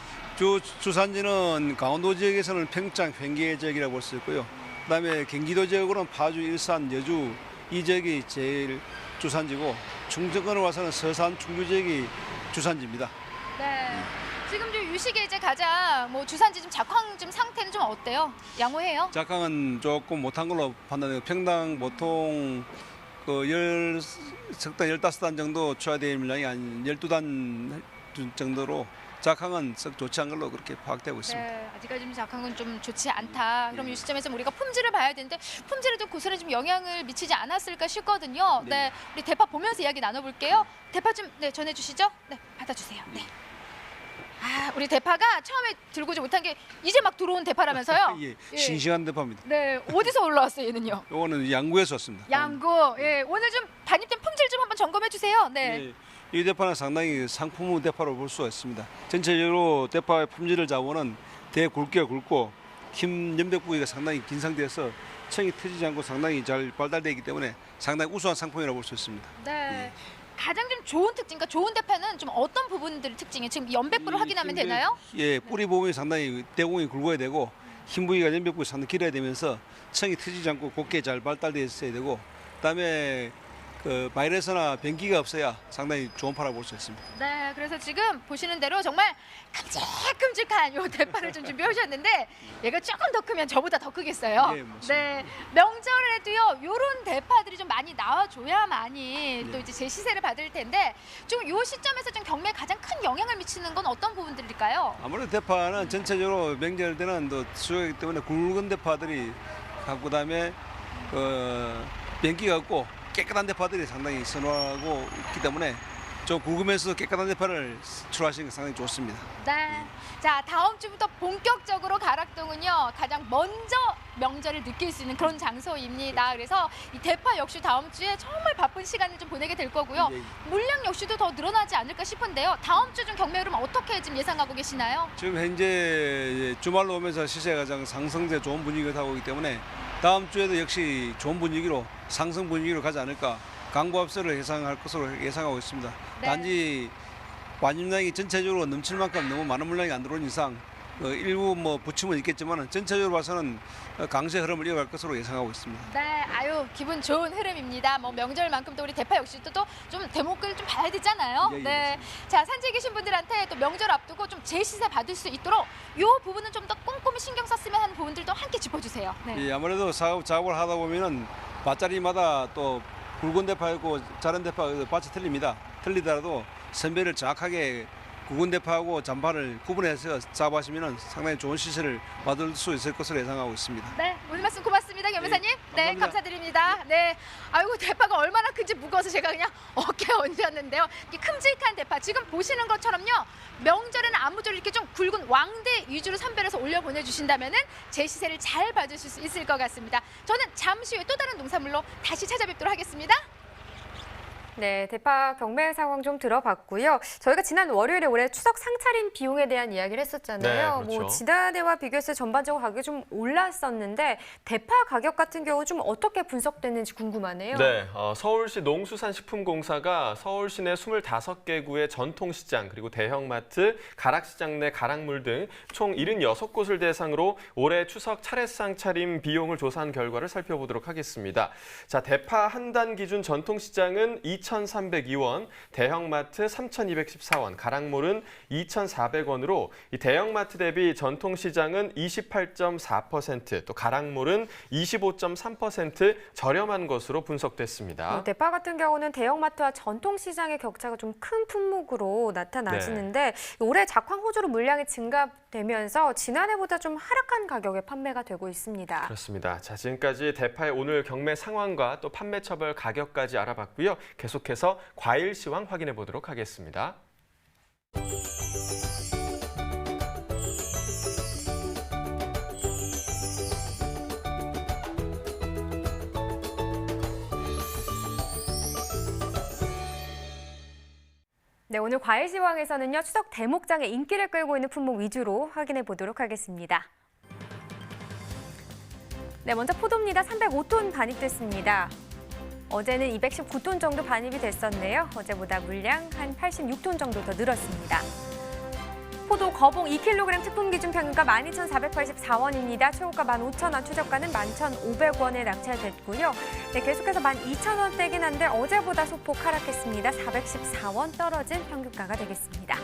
주산지는 강원도 지역에서는 평창, 횡계 지역이라고 볼 수 있고요. 그다음에 경기도 지역으로는 파주, 일산, 여주 이 지역이 제일 주산지고 충청권으로 와서는 서산, 충주 지역이 주산지입니다.
네. 지금 좀 유식의 이제 가장 뭐 주산지 좀 작황 좀 상태는 좀 어때요? 양호해요?
작황은 조금 못한 걸로 판단해요. 평당 보통 석단 15단 정도 초과될 물량이 한 12단 정도로 작황은 썩 좋지 않은 걸로 그렇게 파악되고 있습니다.
네, 아직까지 좀 작황은 좀 좋지 않다. 그럼 이 시점에서 우리가 품질을 봐야 되는데 품질에도 고스란히 좀 영향을 미치지 않았을까 싶거든요. 네, 우리 대파 보면서 이야기 나눠볼게요. 대파 좀 전해주시죠. 네, 받아주세요. 네. 아, 우리 대파가 처음에 들고 오지 못한 게 이제 막 들어온 대파라면서요?
예, 싱싱한 대파입니다.
네, 어디서 올라왔어요, 얘는요?
이거는 양구에서 왔습니다.
양구. 예, 오늘 좀 반입된 품질 좀 한번 점검해 주세요. 네.
예, 이 대파는 상당히 상품 대파로 볼 수가 있습니다. 전체적으로 대파의 품질을 잡으면 대굵기가 굵고 힘 연백 부위가 상당히 긴 상태에서 청이 터지지 않고 상당히 잘 발달되어 있기 때문에 상당히 우수한 상품이라고 볼 수 있습니다.
네. 가장 좀 좋은 특징, 그러니까 좋은 대파는 좀 어떤 부분들이 특징이에요? 지금 연백부를 확인하면 되나요?
예, 뿌리 부분이 상당히 대공이 굵어야 되고 흰 부위가 연백 부위 상당히 길어야 되면서 청이 터지지 않고 곱게 잘 발달되어 있어야 되고 그다음에 바이러스나 변기가 없어야 상당히 좋은 파라고 볼 수 있습니다.
네, 그래서 지금 보시는 대로 정말 큼직큼직한 요 대파를 좀 준비해 오셨는데 얘가 조금 더 크면 저보다 더 크겠어요.
네, 맞습니다.
네, 명절에도요 요런 대파들이 좀 많이 나와줘야만이 또 이제 제 시세를 받을 텐데 좀 요 시점에서 좀 경매에 가장 큰 영향을 미치는 건 어떤 부분들일까요?
아무래도 대파는 전체적으로 명절 때는 또 수요이기 때문에 굵은 대파들이 갖고 그다음에 변기가 없고 깨끗한 대파들이 상당히 선호하고 있기 때문에 좀 굵으면서도 깨끗한 대파를 출하하시는 게 상당히 좋습니다.
네. 자, 다음 주부터 본격적으로 가락동은요 가장 먼저 명절을 느낄 수 있는 그런 장소입니다. 그래서 이 대파 역시 다음 주에 정말 바쁜 시간을 좀 보내게 될 거고요. 물량 역시도 더 늘어나지 않을까 싶은데요. 다음 주 좀 경매 흐름 어떻게 지금 예상하고 계시나요?
지금 현재 주말로 오면서 시세가 가장 상승세 좋은 분위기가 타고 있기 때문에 다음 주에도 역시 좋은 분위기로 상승 분위기로 가지 않을까 강보합세를 예상할 것으로 예상하고 있습니다.
네.
단지 반입량이 전체적으로 넘칠 만큼 너무 많은 물량이 안 들어온 이상 일부 부침은 있겠지만 전체적으로 봐서는 강세 흐름을 이어갈 것으로 예상하고 있습니다.
네, 아유 기분 좋은 흐름입니다. 뭐 명절만큼 또 우리 대파 역시도 또 좀 대목을 좀 봐야 되잖아요.
예, 예,
네, 자 산지에 계신 분들한테 또 명절 앞두고 좀 제시세 받을 수 있도록 요 부분은 좀 더 꼼꼼히 신경 썼으면 하는 부분들도 함께 짚어주세요. 네.
예, 아무래도 작업을 하다 보면은 밭자리마다 또 굵은 대파 있고 자른 대파 밭이 틀립니다. 틀리더라도 선별을 정확하게 굵은 대파하고 잔파를 구분해서 작업하시면 상당히 좋은 시세를 받을 수 있을 것으로 예상하고 있습니다.
네, 오늘 말씀 고맙습니다, 겸사님. 네,
감사합니다.
감사드립니다. 네, 아이고 대파가 얼마나 큰지 무거워서 제가 그냥 어깨에 얹었는데요. 이 큼직한 대파 지금 보시는 것처럼요. 명절에는 아무쪼록 이렇게 좀 굵은 왕대 위주로 선별해서 올려 보내주신다면은 제 시세를 잘 받으실 수 있을 것 같습니다. 저는 잠시 후에 또 다른 농산물로 다시 찾아뵙도록 하겠습니다.
네, 대파 경매 상황 좀 들어봤고요. 저희가 지난 월요일에 올해 추석 상차림 비용에 대한 이야기를 했었잖아요.
네, 그렇죠.
뭐 지난해와 비교해서 전반적으로 가격이 좀 올랐었는데 대파 가격 같은 경우 좀 어떻게 분석됐는지 궁금하네요.
네, 서울시 농수산식품공사가 서울시 내 25개구의 전통시장 그리고 대형마트, 가락시장 내 가락물 등 총 76곳을 대상으로 올해 추석 차례상 차림 비용을 조사한 결과를 살펴보도록 하겠습니다. 자, 대파 한 단 기준 전통시장은 2,302원, 대형마트 3,214원, 가락물은 2,400원으로 이 대형마트 대비 전통시장은 28.4%, 또 가락물은 25.3% 저렴한 것으로 분석됐습니다.
대파 같은 경우는 대형마트와 전통시장의 격차가 좀 큰 품목으로 나타나시는데 올해 작황 호조로 물량이 증가되면서 지난해보다 좀 하락한 가격에 판매가 되고 있습니다.
그렇습니다. 자, 지금까지 대파의 오늘 경매 상황과 또 판매처벌 가격까지 알아봤고요. 계속해서 과일 시황 확인해 보도록 하겠습니다.
네, 오늘 과일 시황에서는요. 추석 대목장에 인기를 끌고 있는 품목 위주로 확인해 보도록 하겠습니다. 네, 먼저 포도입니다. 305톤 반입됐습니다. 어제는 219톤 정도 반입이 됐었네요. 어제보다 물량 한 86톤 정도 더 늘었습니다. 포도 거봉 2kg 특품 기준 평균가 12,484원입니다. 최고가 15,000원, 최저가는 11,500원에 낙찰됐고요. 네, 계속해서 12,000원대긴 한데 어제보다 소폭 하락했습니다. 414원 떨어진 평균가가 되겠습니다.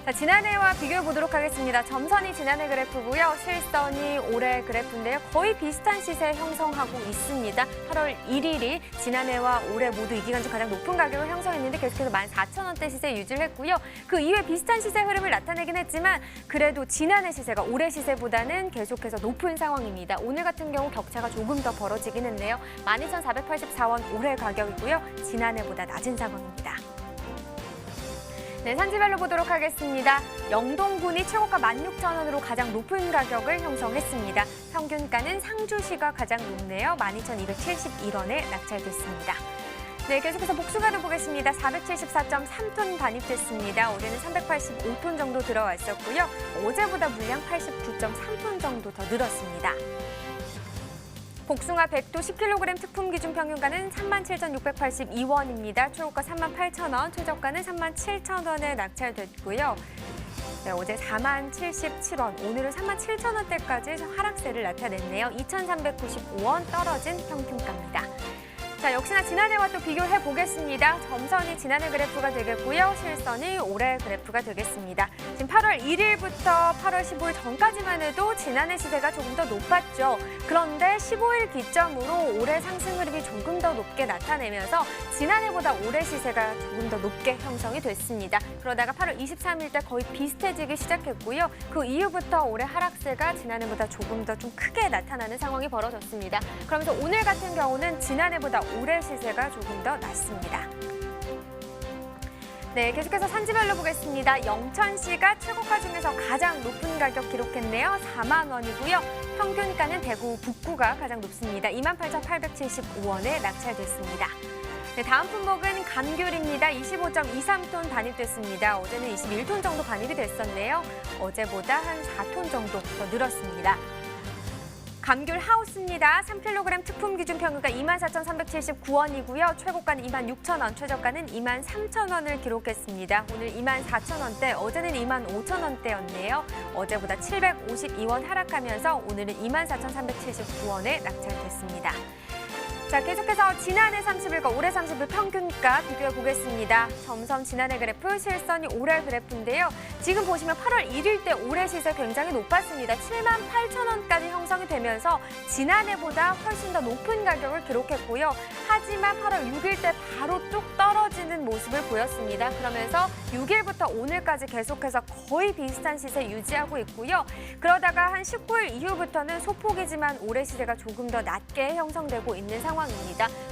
자, 지난해와 비교해 보도록 하겠습니다. 점선이 지난해 그래프고요. 실선이 올해 그래프인데요. 거의 비슷한 시세 형성하고 있습니다. 8월 1일이 지난해와 올해 모두 이 기간 중 가장 높은 가격을 형성했는데 계속해서 14,000원대 시세 유지를 했고요. 그 이후에 비슷한 시세 흐름을 나타내긴 했지만 그래도 지난해 시세가 올해 시세보다는 계속해서 높은 상황입니다. 오늘 같은 경우 격차가 조금 더 벌어지긴 했네요. 12,484원 올해 가격이고요. 지난해보다 낮은 상황입니다. 네, 산지별로 보도록 하겠습니다. 영동군이 최고가 16,000원으로 가장 높은 가격을 형성했습니다. 평균가는 상주시가 가장 높네요. 12,271원에 낙찰됐습니다. 네, 계속해서 복숭아도 보겠습니다. 474.3톤 반입됐습니다. 올해는 385톤 정도 들어왔었고요. 어제보다 물량 89.3톤 정도 더 늘었습니다. 복숭아 100도 10kg 특품 기준 평균가는 37,682원입니다. 최고가 38,000원, 최저가는 37,000원에 낙찰됐고요. 네, 어제 40,077원, 오늘은 37,000원대까지 하락세를 나타냈네요. 2,395원 떨어진 평균가입니다. 자, 역시나 지난해와 또 비교를 해보겠습니다. 점선이 지난해 그래프가 되겠고요. 실선이 올해 그래프가 되겠습니다. 지금 8월 1일부터 8월 15일 전까지만 해도 지난해 시세가 조금 더 높았죠. 그런데 15일 기점으로 올해 상승 흐름이 조금 더 높게 나타내면서 지난해보다 올해 시세가 조금 더 높게 형성이 됐습니다. 그러다가 8월 23일 때 거의 비슷해지기 시작했고요. 그 이후부터 올해 하락세가 지난해보다 조금 더 좀 크게 나타나는 상황이 벌어졌습니다. 그러면서 오늘 같은 경우는 지난해보다 올해 시세가 조금 더 낮습니다. 네, 계속해서 산지별로 보겠습니다. 영천시가 최고가 중에서 가장 높은 가격 기록했네요. 4만 원이고요. 평균가는 대구 북구가 가장 높습니다. 28,875원에 낙찰됐습니다. 네, 다음 품목은 감귤입니다. 25.23톤 반입됐습니다. 어제는 21톤 정도 반입이 됐었네요. 어제보다 한 4톤 정도 더 늘었습니다. 감귤 하우스입니다. 3kg 특품 기준 평균가 24,379원이고요. 최고가는 26,000원, 최저가는 23,000원을 기록했습니다. 오늘 24,000원대, 어제는 25,000원대였네요. 어제보다 752원 하락하면서 오늘은 24,379원에 낙찰됐습니다. 자, 계속해서 지난해 30일과 올해 30일 평균가 비교해 보겠습니다. 점선 지난해 그래프, 실선이 올해 그래프인데요. 지금 보시면 8월 1일 때 올해 시세 굉장히 높았습니다. 78,000원까지 형성이 되면서 지난해보다 훨씬 더 높은 가격을 기록했고요. 하지만 8월 6일 때 바로 뚝 떨어지는 모습을 보였습니다. 그러면서 6일부터 오늘까지 계속해서 거의 비슷한 시세 유지하고 있고요. 그러다가 한 19일 이후부터는 소폭이지만 올해 시세가 조금 더 낮게 형성되고 있는 상황입니다.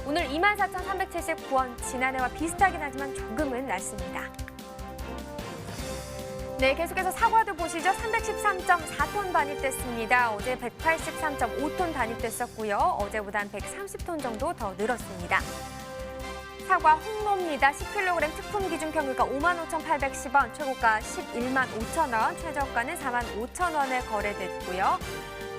오늘 24,379원, 지난해와 비슷하긴 하지만 조금은 낮습니다. 네, 계속해서 사과도 보시죠. 313.4톤 반입됐습니다. 어제 183.5톤 반입됐었고요. 어제보다 한 130톤 정도 더 늘었습니다. 사과 홍로입니다. 10kg 특품 기준 평균가 55,810원, 최고가 115,000원, 최저가는 45,000원에 거래됐고요.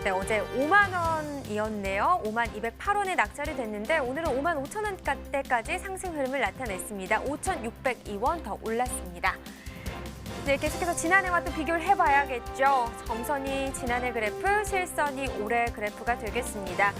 네, 어제 5만 원이었네요. 55,208원에 낙찰이 됐는데 오늘은 55,000원대까지 상승 흐름을 나타냈습니다. 5,602원 더 올랐습니다. 네, 계속해서 지난해와 또 비교를 해봐야겠죠. 점선이 지난해 그래프, 실선이 올해 그래프가 되겠습니다.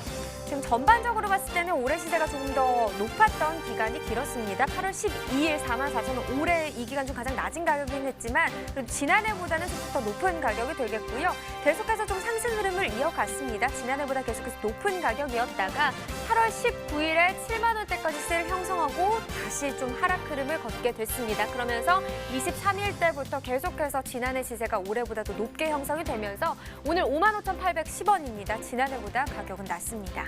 지금 전반적으로 봤을 때는 올해 시세가 조금 더 높았던 기간이 길었습니다. 8월 12일 44,000원, 올해 이 기간 중 가장 낮은 가격이긴 했지만 그래도 지난해보다는 조금 더 높은 가격이 되겠고요. 계속해서 좀 상승 흐름을 이어갔습니다. 지난해보다 계속해서 높은 가격이었다가 8월 19일에 7만 원대까지 세일 형성하고 다시 좀 하락 흐름을 걷게 됐습니다. 그러면서 23일 때부터 계속해서 지난해 시세가 올해보다 더 높게 형성이 되면서 오늘 55,810원입니다. 지난해보다 가격은 낮습니다.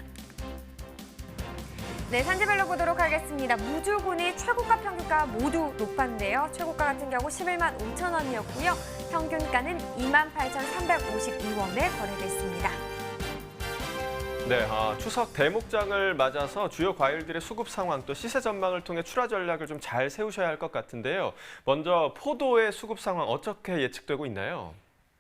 네, 산지별로 보도록 하겠습니다. 무주군이 최고가 평균가 모두 높았는데요. 최고가 같은 경우 11만 5천 원이었고요. 평균가는 28,352원에 거래됐습니다.
네, 추석 대목장을 맞아서 주요 과일들의 수급 상황 또 시세 전망을 통해 출하 전략을 좀 잘 세우셔야 할 것 같은데요. 먼저 포도의 수급 상황 어떻게 예측되고 있나요?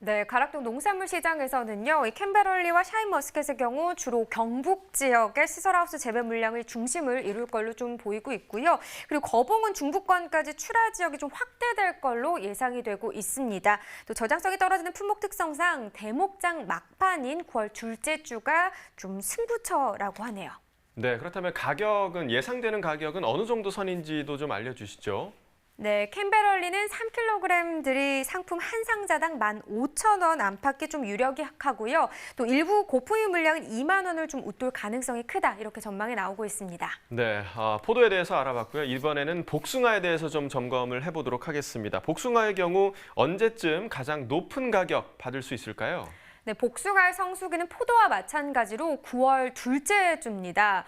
네, 가락동 농산물 시장에서는요, 이 캔베럴리와 샤인머스켓의 경우 주로 경북 지역의 시설하우스 재배 물량의 중심을 이룰 걸로 좀 보이고 있고요. 그리고 거봉은 중부권까지 출하 지역이 좀 확대될 걸로 예상이 되고 있습니다. 또 저장성이 떨어지는 품목 특성상 대목장 막판인 9월 둘째 주가 좀 승부처라고 하네요.
네, 그렇다면 가격은 예상되는 가격은 어느 정도 선인지도 좀 알려주시죠.
네, 캔베럴리는 3kg들이 상품 한 상자당 15,000원 안팎이 좀 유력하고요. 또 일부 고품위 물량은 2만 원을 좀 웃돌 가능성이 크다, 이렇게 전망이 나오고 있습니다.
네, 포도에 대해서 알아봤고요. 이번에는 복숭아에 대해서 좀 점검을 해보도록 하겠습니다. 복숭아의 경우 언제쯤 가장 높은 가격 받을 수 있을까요?
네, 복숭아의 성수기는 포도와 마찬가지로 9월 둘째 주입니다.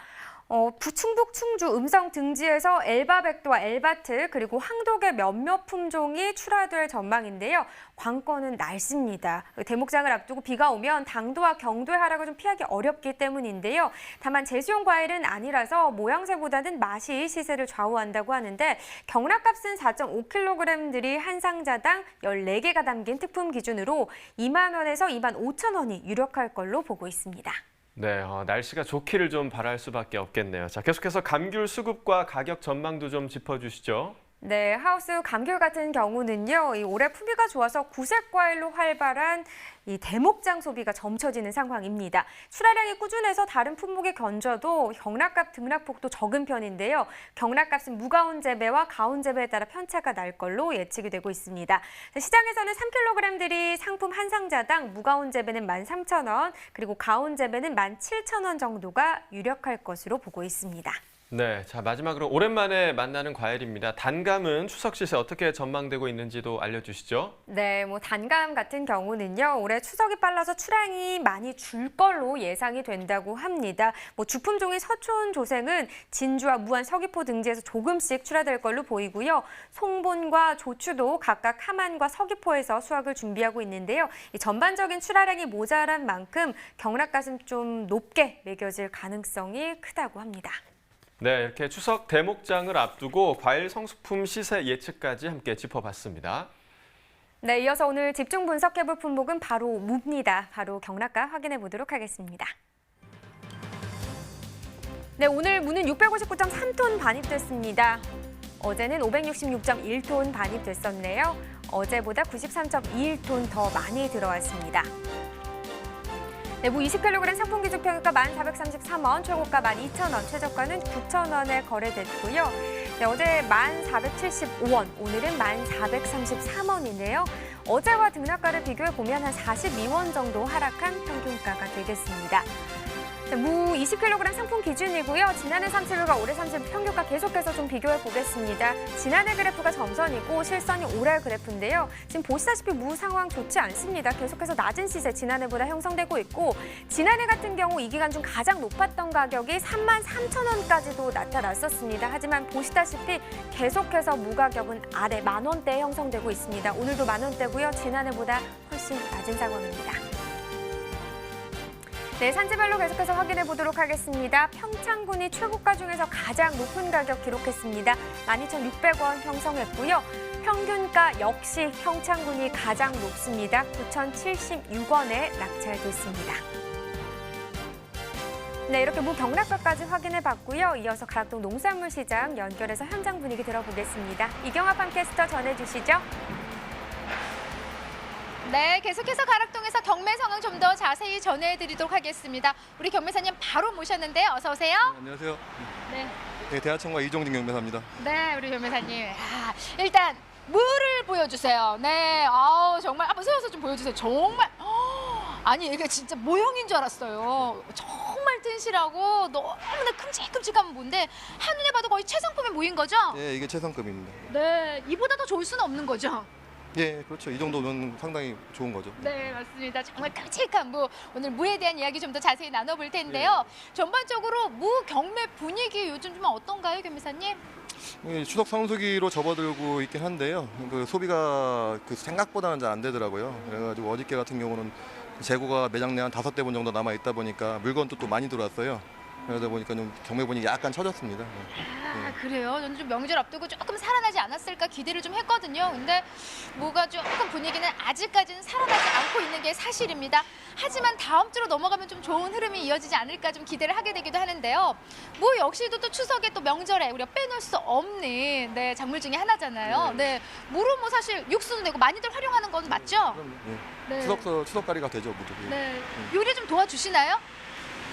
충북 충주 음성 등지에서 엘바백도와 엘바트 그리고 황독의 몇몇 품종이 출하될 전망인데요. 관건은 날씨입니다. 대목장을 앞두고 비가 오면 당도와 경도의 하락을 좀 피하기 어렵기 때문인데요. 다만 제수용 과일은 아니라서 모양새보다는 맛이 시세를 좌우한다고 하는데 경락값은 4.5kg들이 한 상자당 14개가 담긴 특품 기준으로 2만 원에서 2만 5천 원이 유력할 걸로 보고 있습니다.
네, 날씨가 좋기를 좀 바랄 수밖에 없겠네요. 자, 계속해서 감귤 수급과 가격 전망도 좀 짚어주시죠.
네, 하우스 감귤 같은 경우는요, 올해 품위가 좋아서 구색 과일로 활발한 이 대목장 소비가 점쳐지는 상황입니다. 출하량이 꾸준해서 다른 품목에 견져도 경락값 등락폭도 적은 편인데요. 경락값은 무가온 재배와 가온 재배에 따라 편차가 날 걸로 예측이 되고 있습니다. 시장에서는 3kg들이 상품 한 상자당 무가온 재배는 13,000원, 그리고 가온 재배는 17,000원 정도가 유력할 것으로 보고 있습니다.
네, 자 마지막으로 오랜만에 만나는 과일입니다. 단감은 추석 시세 어떻게 전망되고 있는지도 알려주시죠.
네, 단감 같은 경우는요, 올해 추석이 빨라서 출하량이 많이 줄 걸로 예상이 된다고 합니다. 주품종인 서촌 조생은 진주와 무안, 서귀포 등지에서 조금씩 출하될 걸로 보이고요. 송본과 조추도 각각 함안과 서귀포에서 수확을 준비하고 있는데요. 이 전반적인 출하량이 모자란 만큼 경락값은 좀 높게 매겨질 가능성이 크다고 합니다.
네, 이렇게 추석 대목장을 앞두고 과일 성수품 시세 예측까지 함께 짚어봤습니다.
네, 이어서 오늘 집중 분석해볼 품목은 바로 무입니다. 바로 경락가 확인해 보도록 하겠습니다. 네, 오늘 무는 659.3톤 반입됐습니다. 어제는 566.1톤 반입됐었네요. 어제보다 93.21톤 더 많이 들어왔습니다. 네, 무 20kg 상품 기준 평균가 1,433원, 최고가 12,000원, 최저가는 9,000원에 거래됐고요. 네, 어제 1,475원, 오늘은 1,433원이네요. 어제와 등락가를 비교해 보면 한 42원 정도 하락한 평균가가 되겠습니다. 무 20kg 상품 기준이고요. 지난해 30일과 올해 30일 평균가 계속해서 좀 비교해 보겠습니다. 지난해 그래프가 점선이고 실선이 올해 그래프인데요. 지금 보시다시피 무 상황 좋지 않습니다. 계속해서 낮은 시세 지난해보다 형성되고 있고 지난해 같은 경우 이 기간 중 가장 높았던 가격이 33,000원까지도 나타났었습니다. 하지만 보시다시피 계속해서 무 가격은 아래 10,000원대에 형성되고 있습니다. 오늘도 10,000원대고요. 지난해보다 훨씬 낮은 상황입니다. 네, 산지별로 계속해서 확인해 보도록 하겠습니다. 평창군이 최고가 중에서 가장 높은 가격 기록했습니다. 12,600원 형성했고요. 평균가 역시 평창군이 가장 높습니다. 9,076원에 낙찰됐습니다. 네, 이렇게 무 경락가까지 확인해 봤고요. 이어서 가락동 농산물 시장 연결해서 현장 분위기 들어보겠습니다. 이경합 함캐스터 전해주시죠.
네, 계속해서 가락동에서 경매 상황 좀 더 자세히 전해드리도록 하겠습니다. 우리 경매사님 바로 모셨는데요. 어서 오세요.
안녕하세요.
네,
네, 대하청과 이종진 경매사입니다.
네, 우리 경매사님. 일단 무를 보여주세요. 네, 정말 한번 세워서 좀 보여주세요. 정말 아니 이게 진짜 모형인 줄 알았어요. 정말 튼실하고 너무나 큼직큼직한 무인데 한눈에 봐도 거의 최상품의 무인 거죠?
네, 이게 최상급입니다.
네, 이보다 더 좋을 수는 없는 거죠?
예, 그렇죠. 이 정도면 상당히 좋은 거죠.
네, 맞습니다. 정말 큼직한 무. 오늘 무에 대한 이야기 좀 더 자세히 나눠볼 텐데요. 전반적으로 무 경매 분위기 요즘 좀 어떤가요, 경매사님?
추석 성수기로 접어들고 있긴 한데요. 그 소비가 생각보다는 잘 안 되더라고요. 그래가지고 어저께 같은 경우는 재고가 매장 내 한 5대분 정도 남아 있다 보니까 물건도 또 많이 들어왔어요. 그러다 보니까 좀 경매 분위기 약간 처졌습니다.
아, 그래요? 저는 좀 명절 앞두고 조금 살아나지 않았을까 기대를 좀 했거든요. 근데 뭐가 조금 분위기는 아직까지는 살아나지 않고 있는 게 사실입니다. 하지만 다음 주로 넘어가면 좀 좋은 흐름이 이어지지 않을까 좀 기대를 하게 되기도 하는데요. 무 역시도 또 추석에 또 명절에 우리가 빼놓을 수 없는 네, 작물 중에 하나잖아요. 네, 무로 뭐 사실 육수도 내고 많이들 활용하는 건 맞죠?
그럼요. 예.
네.
추석거리가 되죠, 무도. 예.
네. 요리 좀 도와주시나요?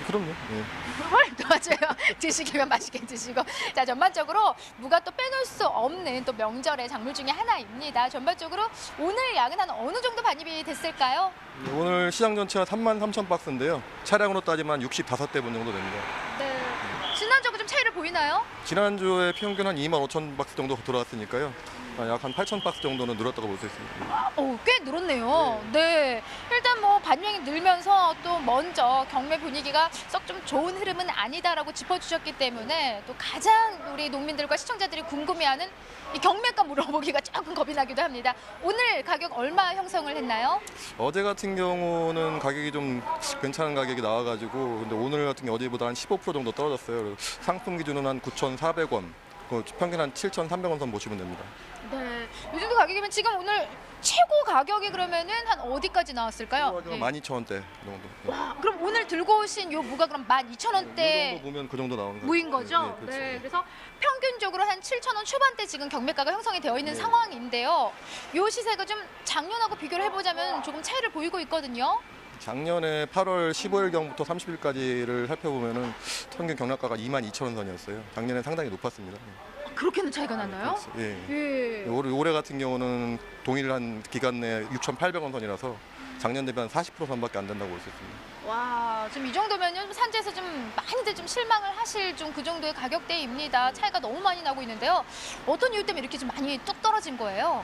그럼요. 예.
뭘 도와줘요? 드시기만 맛있게 드시고. 자, 전반적으로 무가 또 빼놓을 수 없는 또 명절의 작물 중에 하나입니다. 전반적으로 오늘 양은 한 어느 정도 반입이 됐을까요?
예, 오늘 시장 전체가 33,000박스인데요. 차량으로 따지면 65대분 정도 됩니다.
네. 지난주하고 좀 차이를 보이나요?
지난주에 평균 한 25,000박스 정도 들어왔으니까요. 약 한 8,000박스 정도는 늘었다고 볼 수 있습니다.
꽤 늘었네요. 네. 일단 뭐 반영이 늘면서 또 먼저 경매 분위기가 썩 좀 좋은 흐름은 아니다라고 짚어주셨기 때문에 또 가장 우리 농민들과 시청자들이 궁금해하는 이 경매가 물어보기가 조금 겁이 나기도 합니다. 오늘 가격 얼마 형성을 했나요?
어제 같은 경우는 가격이 좀 괜찮은 가격이 나와가지고 근데 오늘 같은 경우 어제보다 한 15% 정도 떨어졌어요. 그래서 상품 기준은 한 9,400원, 평균 한 7,300원 선 보시면 됩니다.
네. 이 정도 가격이면 지금 오늘 최고 가격이 그러면은 한 어디까지 나왔을까요?
네. 12,000원대 정도.
와, 그럼 오늘 들고 오신 요 무가 그럼 12,000원대
이 정도 보면 그 정도 나오는 거죠.
무인 거죠?
그렇죠.
네, 그래서 평균적으로 한 7,000원 초반대 지금 경매가가 형성이 되어 있는 상황인데요. 요 시세가 좀 작년하고 비교를 해보자면 조금 차이를 보이고 있거든요.
작년에 8월 15일경부터 30일까지를 살펴보면은 평균 경락가가 22,000원 선이었어요. 작년에 상당히 높았습니다.
그렇게는 차이가 나나요?
그렇죠. 예.
예.
올해 같은 경우는 동일한 기간 내에 6,800원 선이라서 작년 대비 한 40% 선밖에 안 된다고 볼 수 있습니다.
와, 지금 이 정도면요 산지에서 좀 많이들 좀 실망을 하실 좀 그 정도의 가격대입니다. 차이가 너무 많이 나고 있는데요. 어떤 이유 때문에 이렇게 좀 많이 뚝 떨어진 거예요?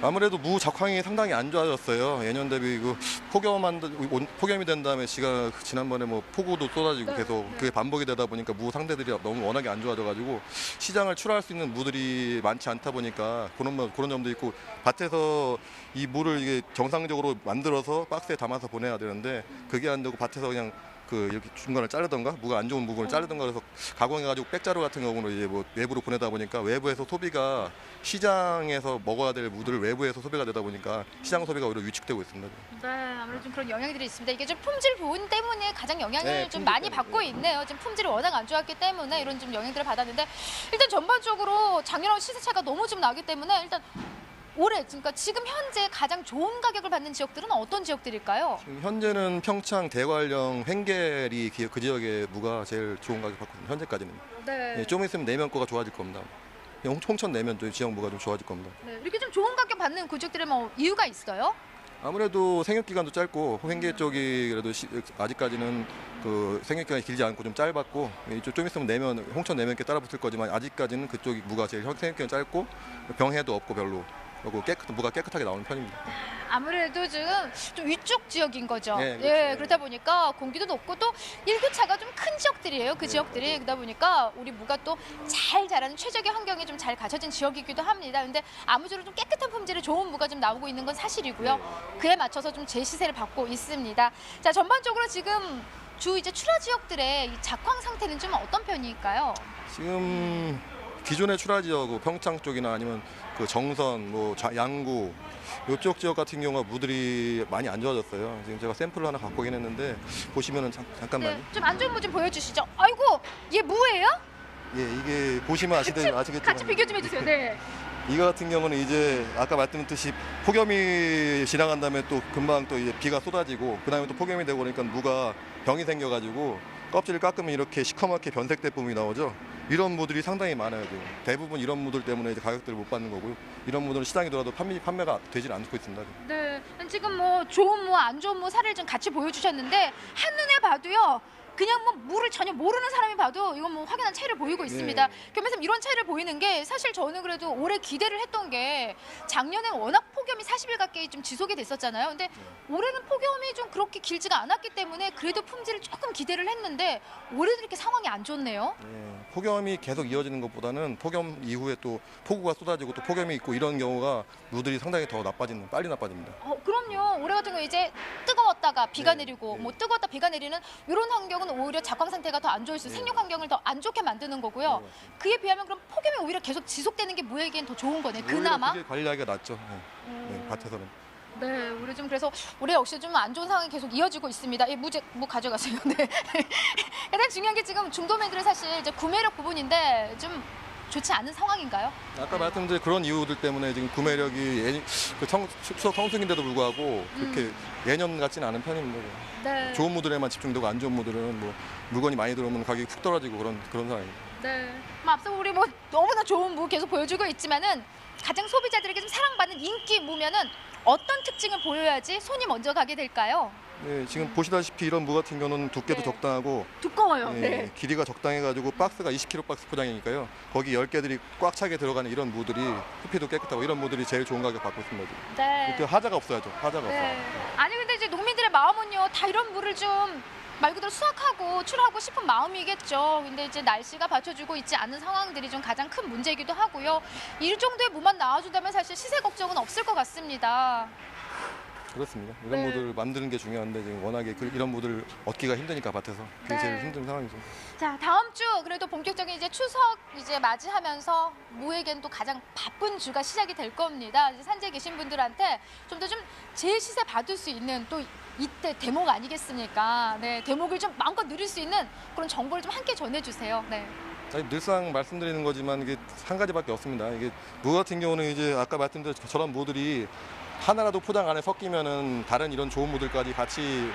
아무래도 무 작황이 상당히 안 좋아졌어요. 예년 대비 폭염이 된 다음에 지난번에 뭐 폭우도 쏟아지고 계속 그게 반복이 되다 보니까 무 상태들이 너무 워낙에 안 좋아져가지고 시장을 출하할 수 있는 무들이 많지 않다 보니까 그런 점도 있고 밭에서 이 무를 이게 정상적으로 만들어서 박스에 담아서 보내야 되는데 그게 안 되고 밭에서 그냥 이렇게 중간을 자르던가 무가 안 좋은 부분을 자르던가 그래서 가공해가지고 백자루 같은 경우는 이제 뭐 외부로 보내다 보니까 외부에서 소비가 시장에서 먹어야 될 무들을 외부에서 소비가 되다 보니까 시장 소비가 오히려 위축되고 있습니다.
네, 아무래도 좀 그런 영향들이 있습니다. 이게 좀 품질 보온 때문에 가장 영향을
네,
좀 많이 받고 있네요. 지금 품질이 워낙 안 좋았기 때문에 이런 좀 영향들을 받았는데 일단 전반적으로 작년하고 시세 차가 너무 좀 나기 때문에 일단 올해 그러니까 지금 현재 가장 좋은 가격을 받는 지역들은 어떤 지역들일까요?
지금 현재는 평창, 대관령, 횡계리 그 지역의 무가 제일 좋은 가격 받고 있습니다. 현재까지는.
네.
좀 있으면 내면 거가 좋아질 겁니다. 홍천 내면 지역 무가 좀 좋아질 겁니다.
네, 이렇게 좀 좋은 가격 받는 그 지역들은 뭐 이유가 있어요?
아무래도 생육 기간도 짧고 횡계 쪽이 그래도 아직까지는 그 생육 기간이 길지 않고 좀 짧았고 이쪽 좀 있으면 내면 홍천 내면께 따라붙을 거지만 아직까지는 그쪽이 무가 제일 생육 기간이 짧고 병해도 없고 별로. 그리고 무가 깨끗하게 나오는 편입니다.
아무래도 지금 좀 위쪽 지역인 거죠.
네, 그렇죠.
예, 그렇다 보니까 공기도 높고 또 일교차가 좀 큰 지역들이에요. 그 지역들이 그러다 보니까 우리 무가 또 잘 자라는 최적의 환경이 좀 잘 갖춰진 지역이기도 합니다. 근데 아무쪼록 좀 깨끗한 품질의 좋은 무가 좀 나오고 있는 건 사실이고요. 그에 맞춰서 좀 제 시세를 받고 있습니다. 자, 전반적으로 지금 이제 출하 지역들의 이 작황 상태는 좀 어떤 편일까요?
지금 기존의 출하 지역, 평창 쪽이나 아니면 그 정선, 양구 이쪽 지역 같은 경우가 무들이 많이 안 좋아졌어요. 지금 제가 샘플을 하나 갖고 오긴 했는데 보시면은 잠깐만요.
네, 좀 안 좋은 무 좀 보여주시죠. 아이고, 얘 무예요?
예, 이게 보시면 아시겠지만
같이 비교 좀 해주세요. 네.
이거 같은 경우는 이제 아까 말씀드렸듯이 폭염이 지나간 다음에 또 금방 또 이제 비가 쏟아지고 그 다음에 또 폭염이 되고 그러니까 무가 병이 생겨가지고 껍질을 깎으면 이렇게 시커멓게 변색된 부분이 나오죠. 이런 무들이 상당히 많아요. 지금. 대부분 이런 무들 때문에 이제 가격들을 못 받는 거고요. 이런 무들은 시장에 들어도 판매가 되질 않고 있습니다.
네, 지금 뭐 좋은 무, 안 좋은 무 사례를 좀 같이 보여주셨는데 한눈에 봐도요. 그냥 뭐 무를 전혀 모르는 사람이 봐도 이건 뭐 확연한 차이를 보이고 있습니다. 겸해서 이런 차이를 보이는 게 사실 저는 그래도 올해 기대를 했던 게 작년에 워낙 폭염이 40일 가까이 좀 지속이 됐었잖아요. 근데 올해는 폭염이 좀 그렇게 길지가 않았기 때문에 그래도 품질을 조금 기대를 했는데 올해도 이렇게 상황이 안 좋네요.
폭염이 계속 이어지는 것보다는 폭염 이후에 또 폭우가 쏟아지고 또 폭염이 있고 이런 경우가 무들이 상당히 더 빨리 나빠집니다.
그럼요. 올해 같은 경우 이제 뜨거웠다가 비가
네,
내리고
네.
뭐 뜨거웠다 비가 내리는 이런 환경은 오히려 작황 상태가 더 안 좋을 수, 생육 환경을 더 안 좋게 만드는 거고요. 그에 비하면 그럼 폭염이 오히려 계속 지속되는 게 무에겐 더 좋은 거네. 그나마.
그게 관리하기가 낫죠. 네, 밭에서는.
네, 우리 좀 그래서 올해 역시 좀 안 좋은 상황이 계속 이어지고 있습니다. 무 가져가세요. 네. 가장 중요한 게 지금 중도매들은 사실 이제 구매력 부분인데 좀 좋지 않은 상황인가요?
아까 말씀드린 그런 이유들 때문에 지금 구매력이 추석 성수기인데도 불구하고 그렇게 예년 같지는 않은 편입니다.
네.
좋은 무들에만 집중되고 안 좋은 무들은 뭐 물건이 많이 들어오면 가격이 푹 떨어지고 그런 상황입니다.
네. 앞서 우리 뭐 너무나 좋은 무 계속 보여주고 있지만은 가장 소비자들에게 좀 사랑받는 인기 무면은 어떤 특징을 보여야지 손이 먼저 가게 될까요?
네, 지금 보시다시피 이런 무 같은 경우는 두께도
네.
적당하고
두꺼워요.
네, 길이가 적당해가지고 박스가 20kg 박스 포장이니까요. 거기 10개들이 꽉 차게 들어가는 이런 무들이 표피도 깨끗하고 이런 무들이 제일 좋은 가격 받고 있습니다. 지금.
네.
그때 하자가 없어야죠. 하자가 없어요.
아니 근데 이제 농민들의 마음은요 다 이런 물을 좀 말 그대로 수확하고 출하고 싶은 마음이겠죠. 근데 이제 날씨가 받쳐주고 있지 않은 상황들이 좀 가장 큰 문제이기도 하고요. 이 정도의 무만 나와준다면 사실 시세 걱정은 없을 것 같습니다.
그렇습니다. 이런
네.
무들을 만드는 게 중요한데 지금 워낙에 이런 무들을 얻기가 힘드니까 밭에서 그게
네.
제일 힘든 상황이죠.
자, 다음 주 그래도 본격적인 이제 추석 이제 맞이하면서 무에겐 또 가장 바쁜 주가 시작이 될 겁니다. 이제 산지에 계신 분들한테 좀 더 좀 제일 시세 받을 수 있는 또 이때 대목 아니겠습니까? 네, 대목을 좀 마음껏 누릴 수 있는 그런 정보를 좀 함께 전해주세요. 네.
아니, 늘상 말씀드리는 거지만 이게 한 가지밖에 없습니다. 이게 무 같은 경우는 이제 아까 말씀드린 저런 무들이 하나라도 포장 안에 섞이면은 다른 이런 좋은 무들까지 같이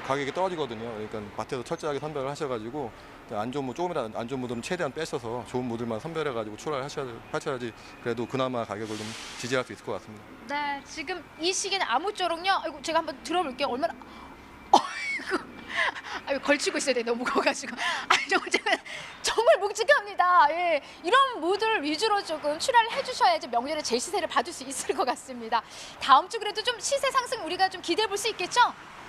가격이 떨어지거든요. 그러니까 밭에서 철저하게 선별을 하셔가지고 안 좋은 무 조금이라도 안 좋은 무들은 최대한 빼셔서 좋은 무들만 선별해가지고 출하를 하셔야지 그래도 그나마 가격을 좀 지지할 수 있을 것 같습니다.
네, 지금 이 시기는 아무쪼록요. 아이고 제가 한번 들어볼게요. 얼마나 아이고 걸치고 있어야 돼. 너무 무거워가지고. 정말 묵직합니다. 예, 이런 무들 위주로 조금 출하를 해주셔야지 명절에 제 시세를 받을 수 있을 것 같습니다. 다음 주 그래도 좀 시세 상승 우리가 좀 기대해 볼 수 있겠죠?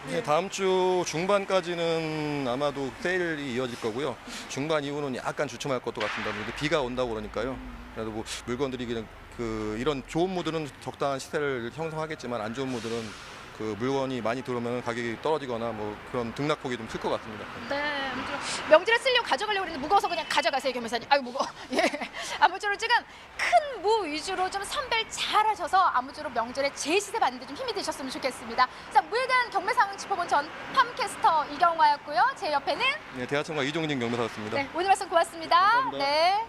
네, 다음 주 중반까지는 아마도 세일이 이어질 거고요. 중반 이후는 약간 주춤할 것도 같습니다. 근데 비가 온다고 그러니까요. 그래도 뭐 물건들이 그냥 이런 좋은 무들은 적당한 시세를 형성하겠지만 안 좋은 무들은 그 물건이 많이 들어오면 가격이 떨어지거나 뭐 그런 등락폭이 좀 클 것 같습니다.
네, 명절에 쓰려고 가져가려고 했는데 무거워서 그냥 가져가세요, 겸사님. 아유 무거워. 예, 아무쪼록 지금 큰 무 위주로 좀 선별 잘하셔서 아무쪼록 명절에 제 시세 받는데 좀 힘이 되셨으면 좋겠습니다. 자, 무에 대한 경매 상황 짚어본 전 팜캐스터 이경화였고요. 제 옆에는
네, 대하청과 이종진 경매사였습니다.
네, 오늘 말씀 고맙습니다.
감사합니다.
네.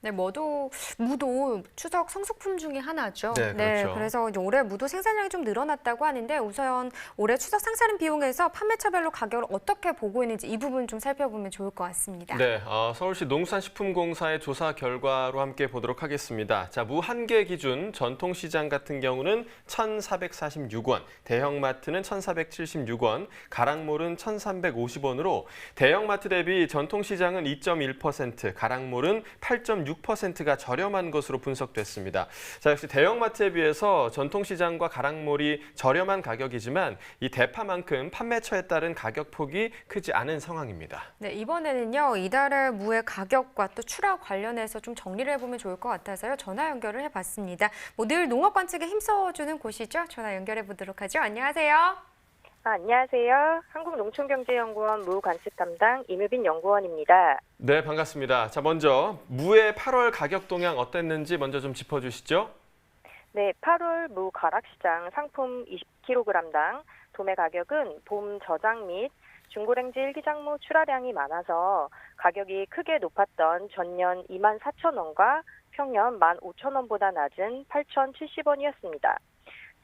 네, 무도 추석 성수품 중에 하나죠.
네, 그렇죠.
그래서 이제 올해 무도 생산량이 좀 늘어났다고 하는데 우선 올해 추석 상차림 비용에서 판매처별로 가격을 어떻게 보고 있는지 이 부분 좀 살펴보면 좋을 것 같습니다.
네, 서울시 농수산식품공사의 조사 결과로 함께 보도록 하겠습니다. 자, 무 한 개 기준 전통시장 같은 경우는 1,446원, 대형마트는 1,476원, 가락몰은 1,350원으로 대형마트 대비 전통시장은 2.1%, 가락몰은 8.6%가 저렴한 것으로 분석됐습니다. 자, 역시 대형마트에 비해서 전통시장과 가락몰이 저렴한 가격이지만 이 대파만큼 판매처에 따른 가격폭이 크지 않은 상황입니다.
네, 이번에는요. 이달의 무의 가격과 또 출하 관련해서 좀 정리를 해보면 좋을 것 같아서요. 전화 연결을 해봤습니다. 늘 농업 관측에 힘써주는 곳이죠. 전화 연결해 보도록 하죠. 안녕하세요.
안녕하세요. 한국농촌경제연구원 무관측 담당 임유빈 연구원입니다.
네, 반갑습니다. 자, 먼저 무의 8월 가격 동향 어땠는지 먼저 좀 짚어주시죠.
네, 8월 무 가락시장 상품 20kg당 도매 가격은 봄 저장 및 중고랭지 일기장무 출하량이 많아서 가격이 크게 높았던 전년 24,000원과 평년 15,000원보다 낮은 8,070원이었습니다.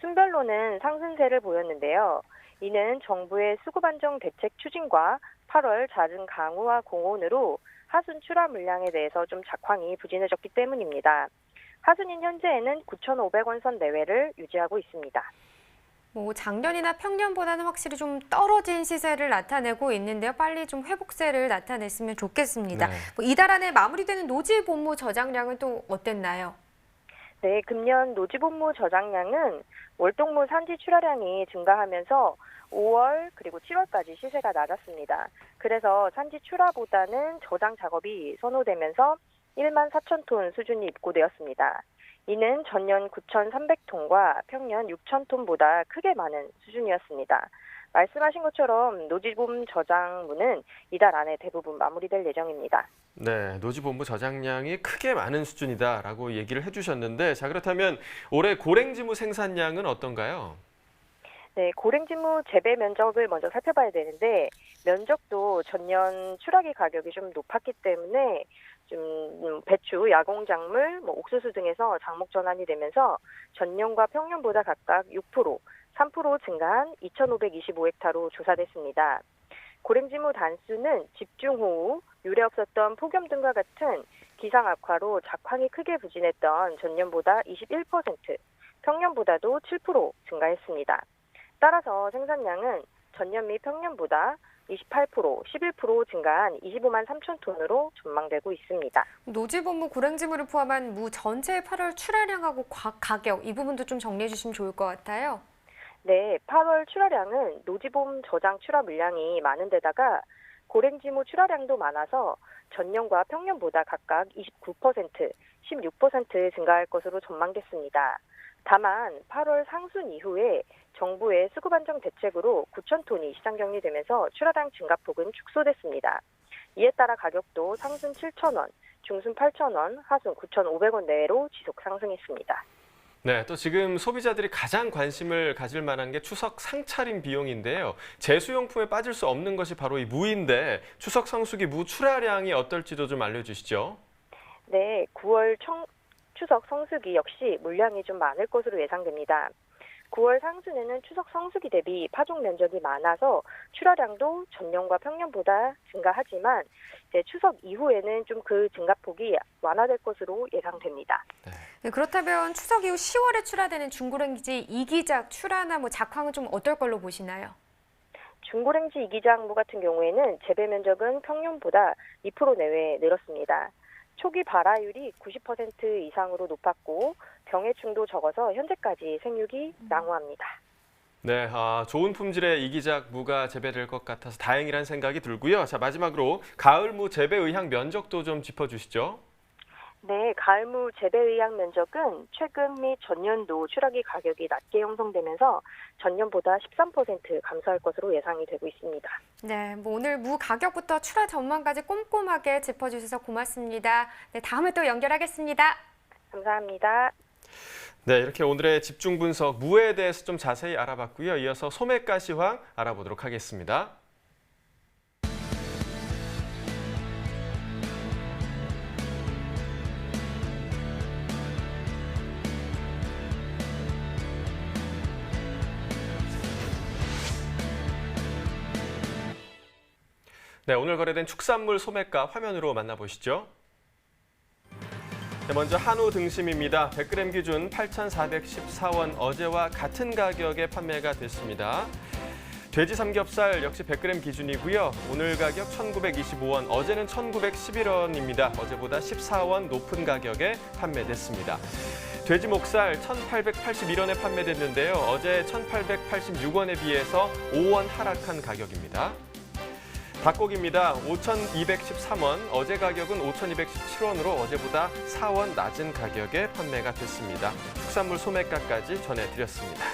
순별로는 상승세를 보였는데요. 이는 정부의 수급안정 대책 추진과 8월 잦은 강우와 공온으로 하순 출하 물량에 대해서 좀 작황이 부진해졌기 때문입니다. 하순인 현재에는 9,500원 선 내외를 유지하고 있습니다.
뭐 작년이나 평년보다는 확실히 좀 떨어진 시세를 나타내고 있는데요. 빨리 좀 회복세를 나타냈으면 좋겠습니다.
네.
뭐 이달 안에 마무리되는 노지본무 저장량은 또 어땠나요?
네, 금년 노지본무 저장량은 월동무 산지 출하량이 증가하면서 5월 그리고 7월까지 시세가 낮았습니다. 그래서 산지 출하보다는 저장 작업이 선호되면서 1만 4천 톤 수준이 입고되었습니다. 이는 전년 9,300톤과 평년 6,000톤보다 크게 많은 수준이었습니다. 말씀하신 것처럼 노지본 저장무는 이달 안에 대부분 마무리될 예정입니다.
네, 노지본무 저장량이 크게 많은 수준이다라고 얘기를 해주셨는데, 자 그렇다면 올해 고랭지무 생산량은 어떤가요?
네, 고랭지무 재배 면적을 먼저 살펴봐야 되는데 면적도 전년 출하기 가격이 좀 높았기 때문에 좀 배추, 야공작물, 옥수수 등에서 작목 전환이 되면서 전년과 평년보다 각각 6%, 3% 증가한 2,525헥타로 조사됐습니다. 고랭지무 단수는 집중호우, 유례 없었던 폭염 등과 같은 기상 악화로 작황이 크게 부진했던 전년보다 21%, 평년보다도 7% 증가했습니다. 따라서 생산량은 전년 및 평년보다 28%, 11% 증가한 25만 3천 톤으로 전망되고 있습니다.
노지본무 고랭지무를 포함한 무 전체의 8월 출하량하고 가격 이 부분도 좀 정리해 주시면 좋을 것 같아요.
네, 8월 출하량은 노지본 저장 출하 물량이 많은 데다가 고랭지무 출하량도 많아서 전년과 평년보다 각각 29%, 16% 증가할 것으로 전망됐습니다. 다만 8월 상순 이후에 정부의 수급 안정 대책으로 9천 톤이 시장 격리되면서 출하량 증가폭은 축소됐습니다. 이에 따라 가격도 상순 7,000원, 중순 8,000원, 하순 9,500원 내외로 지속 상승했습니다.
네, 또 지금 소비자들이 가장 관심을 가질 만한 게 추석 상차림 비용인데요. 제수용품에 빠질 수 없는 것이 바로 이 무인데 추석 성수기 무 출하량이 어떨지도 좀 알려주시죠.
네, 9월 추석 성수기 역시 물량이 좀 많을 것으로 예상됩니다. 9월 상순에는 추석 성수기 대비 파종 면적이 많아서 출하량도 전년과 평년보다 증가하지만 이제 추석 이후에는 좀 그 증가폭이 완화될 것으로 예상됩니다.
네, 그렇다면 추석 이후 10월에 출하되는 중고랭지 이기작 출하나 작황은 좀 어떨 걸로 보시나요?
중고랭지 이기작무 같은 경우에는 재배 면적은 평년보다 2% 내외 늘었습니다. 초기 발화율이 90% 이상으로 높았고 병해충도 적어서 현재까지 생육이 양호합니다.
네, 좋은 품질의 이기작 무가 재배될 것 같아서 다행이라는 생각이 들고요. 자, 마지막으로 가을 무 재배 의향 면적도 좀 짚어주시죠.
네, 가을무 재배 의향 면적은 최근 및 전년도 출하기 가격이 낮게 형성되면서 전년보다 13% 감소할 것으로 예상이 되고 있습니다.
네, 오늘 무 가격부터 출하 전망까지 꼼꼼하게 짚어주셔서 고맙습니다. 네, 다음에 또 연결하겠습니다.
감사합니다.
네, 이렇게 오늘의 집중 분석 무에 대해서 좀 자세히 알아봤고요. 이어서 소매가 시황 알아보도록 하겠습니다. 네, 오늘 거래된 축산물 소매가 화면으로 만나보시죠. 네, 먼저 한우 등심입니다. 100g 기준 8,414원, 어제와 같은 가격에 판매가 됐습니다. 돼지 삼겹살 역시 100g 기준이고요. 오늘 가격 1,925원, 어제는 1,911원입니다. 어제보다 14원 높은 가격에 판매됐습니다. 돼지 목살 1,881원에 판매됐는데요. 어제 1,886원에 비해서 5원 하락한 가격입니다. 닭고기입니다. 5,213원, 어제 가격은 5,217원으로 어제보다 4원 낮은 가격에 판매가 됐습니다. 축산물 소매가까지 전해드렸습니다.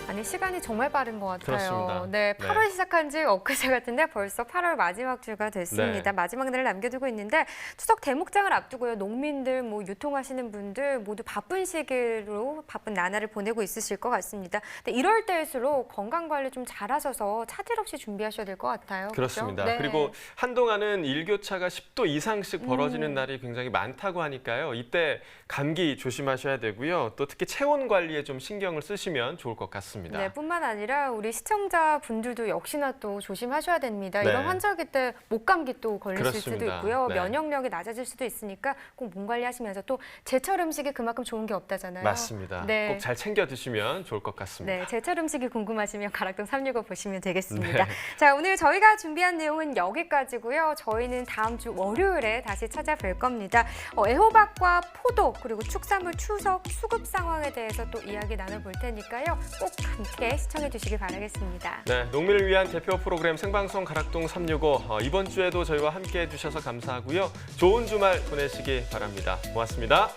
아니 시간이 정말 빠른 것 같아요.
그렇습니다.
네, 8월
네.
시작한 지 엊그제 같은데 벌써 8월 마지막 주가 됐습니다.
네.
마지막 날을 남겨두고 있는데 추석 대목장을 앞두고요. 농민들, 유통하시는 분들 모두 바쁜 시기로 바쁜 나날을 보내고 있으실 것 같습니다. 근데 이럴 때일수록 건강 관리 좀 잘하셔서 차질 없이 준비하셔야 될 것 같아요.
그렇습니다.
그렇죠? 네.
그리고 한동안은 일교차가 10도 이상씩 벌어지는 날이 굉장히 많다고 하니까요. 이때 감기 조심하셔야 되고요. 또 특히 체온 관리에 좀 신경을 쓰시면 좋을 것 같습니다. 그렇습니다.
네, 뿐만 아니라 우리 시청자분들도 역시나 또 조심하셔야 됩니다.
네.
이런 환절기 때 목감기 또 걸리실 수도
그렇습니다.
있고요.
네.
면역력이 낮아질 수도 있으니까 꼭 몸 관리하시면서 또 제철 음식이 그만큼 좋은 게 없다잖아요.
맞습니다.
네.
꼭 잘 챙겨 드시면 좋을 것 같습니다.
네, 제철 음식이 궁금하시면 가락동 365 보시면 되겠습니다.
네.
자, 오늘 저희가 준비한 내용은 여기까지고요. 저희는 다음 주 월요일에 다시 찾아뵐 겁니다. 애호박과 포도 그리고 축산물 추석 수급 상황에 대해서 또 이야기 나눠볼 테니까요. 꼭 함께 시청해 주시기 바라겠습니다.
네, 농민을 위한 대표 프로그램 생방송 가락동 365 이번 주에도 저희와 함께해 주셔서 감사하고요. 좋은 주말 보내시기 바랍니다. 고맙습니다.